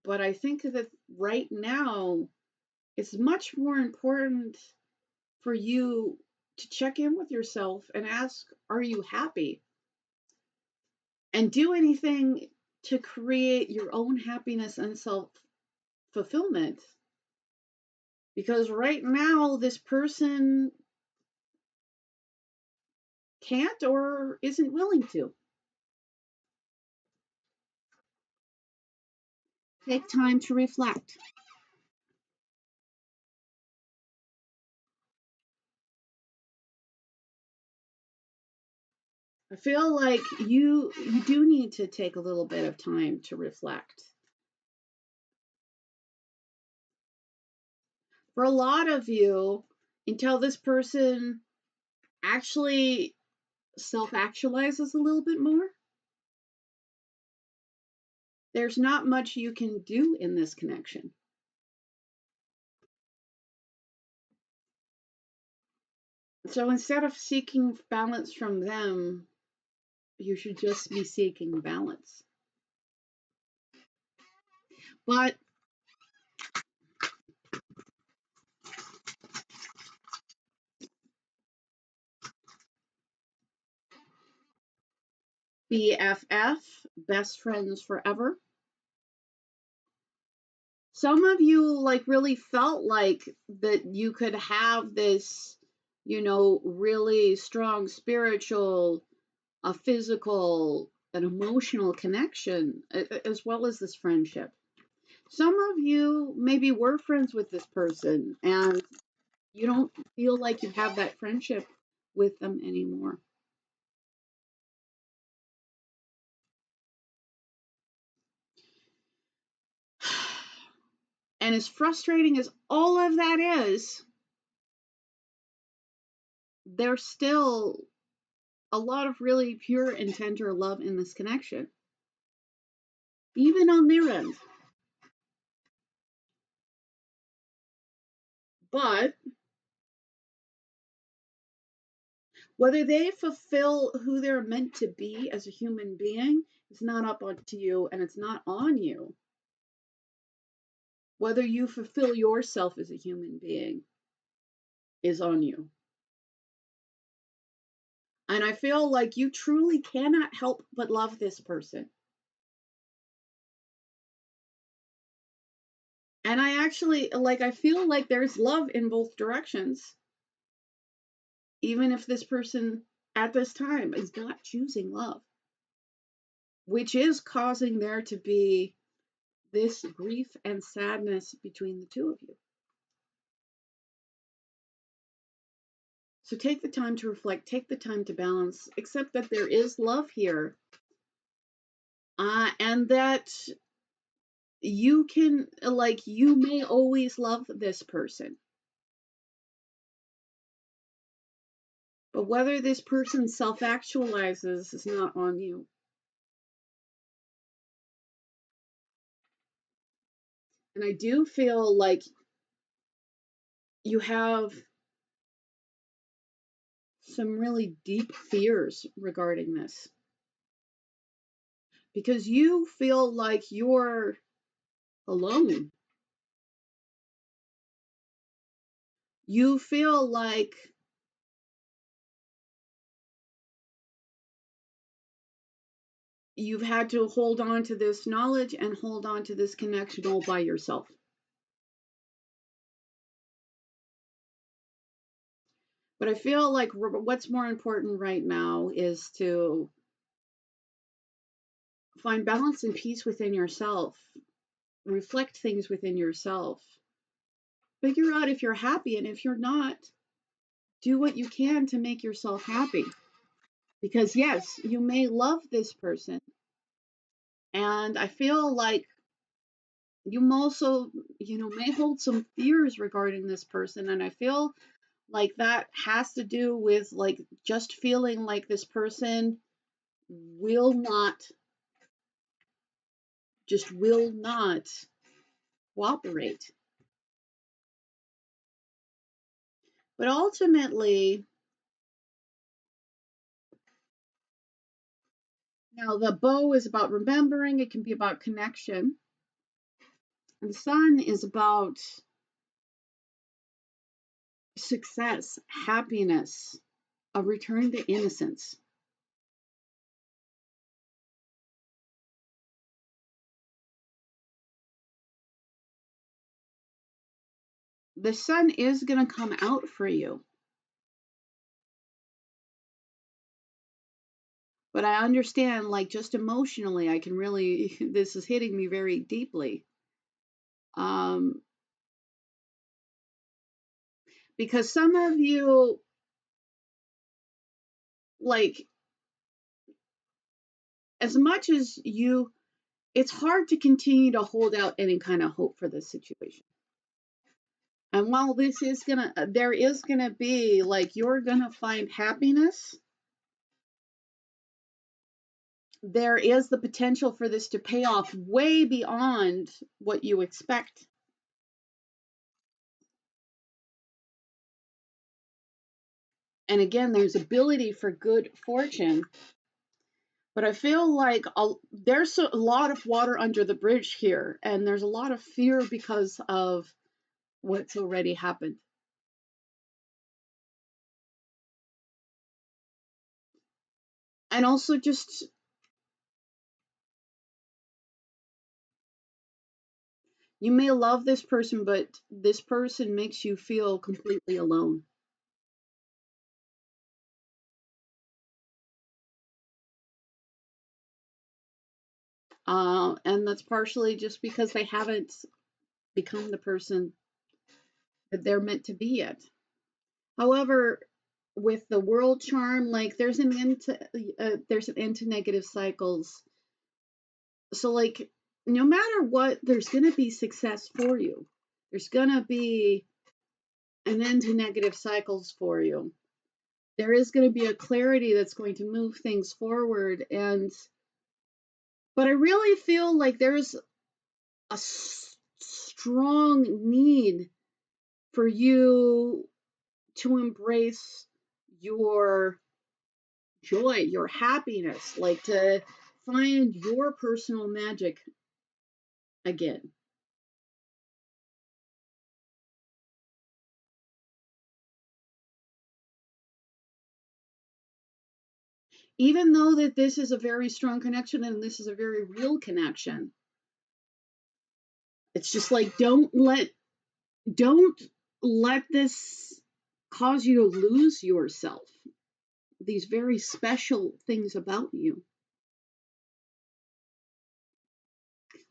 I think that right now it's much more important for you to check in with yourself and ask, are you happy? And do anything to create your own happiness and self fulfillment. Because right now, this person can't or isn't willing to. Take time to reflect. I feel like you do need to take a little bit of time to reflect. For a lot of you, until this person actually self-actualizes a little bit more, there's not much you can do in this connection. So instead of seeking balance from them, you should just be seeking balance. But BFF, best friends forever. Some of you like really felt like that you could have this, really strong spiritual a physical, an emotional connection, as well as this friendship. Some of you maybe were friends with this person and you don't feel like you have that friendship with them anymore. And as frustrating as all of that is, there's still a lot of really pure and tender love in this connection, even on their end. But whether they fulfill who they're meant to be as a human being is not up to you, and it's not on you. Whether you fulfill yourself as a human being is on you. And I feel like you truly cannot help but love this person. And I actually, I feel like there's love in both directions, even if this person at this time is not choosing love, which is causing there to be this grief and sadness between the two of you. So take the time to reflect, take the time to balance, accept that there is love here, and that you can, you may always love this person. But whether this person self-actualizes is not on you. And I do feel like you have some really deep fears regarding this, because you feel like you're alone. You feel like you've had to hold on to this knowledge and hold on to this connection all by yourself. But I feel like what's more important right now is to find balance and peace within yourself, reflect things within yourself, figure out if you're happy, and if you're not, do what you can to make yourself happy. Because yes, you may love this person, and I feel like you also, may hold some fears regarding this person, and I feel like that has to do with just feeling like this person will not cooperate. But ultimately, now the bow is about remembering, it can be about connection, and the sun is about success, happiness, a return to innocence. The sun is going to come out for you. But I understand, just emotionally, I can really, this is hitting me very deeply. Because some of you, as much as it's hard to continue to hold out any kind of hope for this situation. And while there is gonna be, you're gonna find happiness, there is the potential for this to pay off way beyond what you expect. And again, there's ability for good fortune, but I feel like there's a lot of water under the bridge here, and there's a lot of fear because of what's already happened. And also just, you may love this person, but this person makes you feel completely alone. And that's partially just because they haven't become the person that they're meant to be yet. However, with the world charm, like there's an end to negative cycles. So like no matter what, there's gonna be success for you. There's gonna be an end to negative cycles for you. There is going to be a clarity that's going to move things forward. But I really feel like there's a strong need for you to embrace your joy, your happiness, like to find your personal magic again. Even though that this is a very strong connection and this is a very real connection, it's just like don't let this cause you to lose yourself, these very special things about you.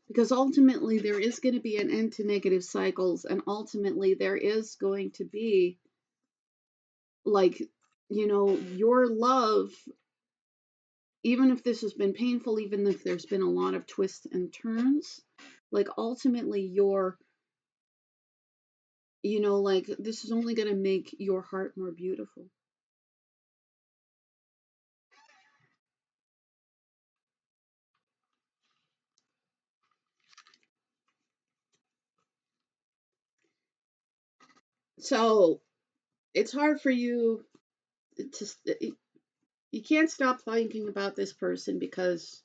Because ultimately, there is going to be an end to negative cycles, and ultimately, there is going to be, like, your love, even if this has been painful, even if there's been a lot of twists and turns, like, ultimately, like, this is only going to make your heart more beautiful. So, it's hard for you to, you can't stop thinking about this person because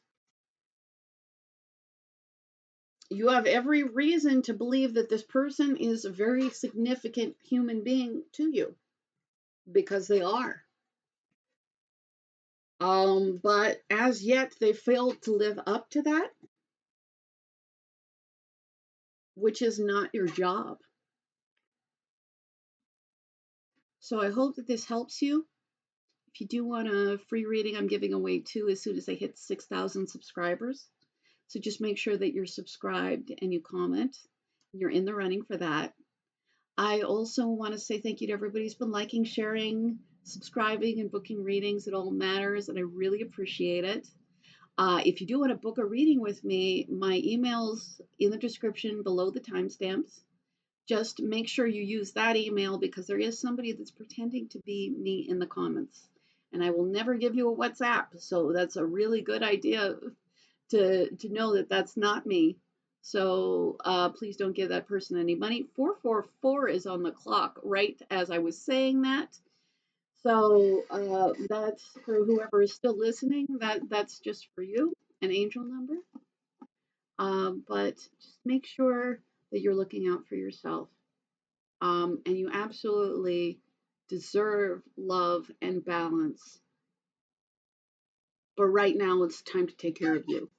you have every reason to believe that this person is a very significant human being to you because they are. But as yet, they failed to live up to that, which is not your job. So I hope that this helps you. If you do want a free reading, I'm giving away 2 as soon as I hit 6,000 subscribers. So just make sure that you're subscribed and you comment. You're in the running for that. I also want to say thank you to everybody who's been liking, sharing, subscribing, and booking readings. It all matters, and I really appreciate it. If you do want to book a reading with me, my email's in the description below the timestamps. Just make sure you use that email because there is somebody that's pretending to be me in the comments. And I will never give you a WhatsApp. So that's a really good idea to know that that's not me. So please don't give that person any money. 444 is on the clock right as I was saying that. So that's for whoever is still listening. That's just for you, an angel number. But just make sure that you're looking out for yourself. And you absolutely deserve love and balance. But right now, it's time to take care of you.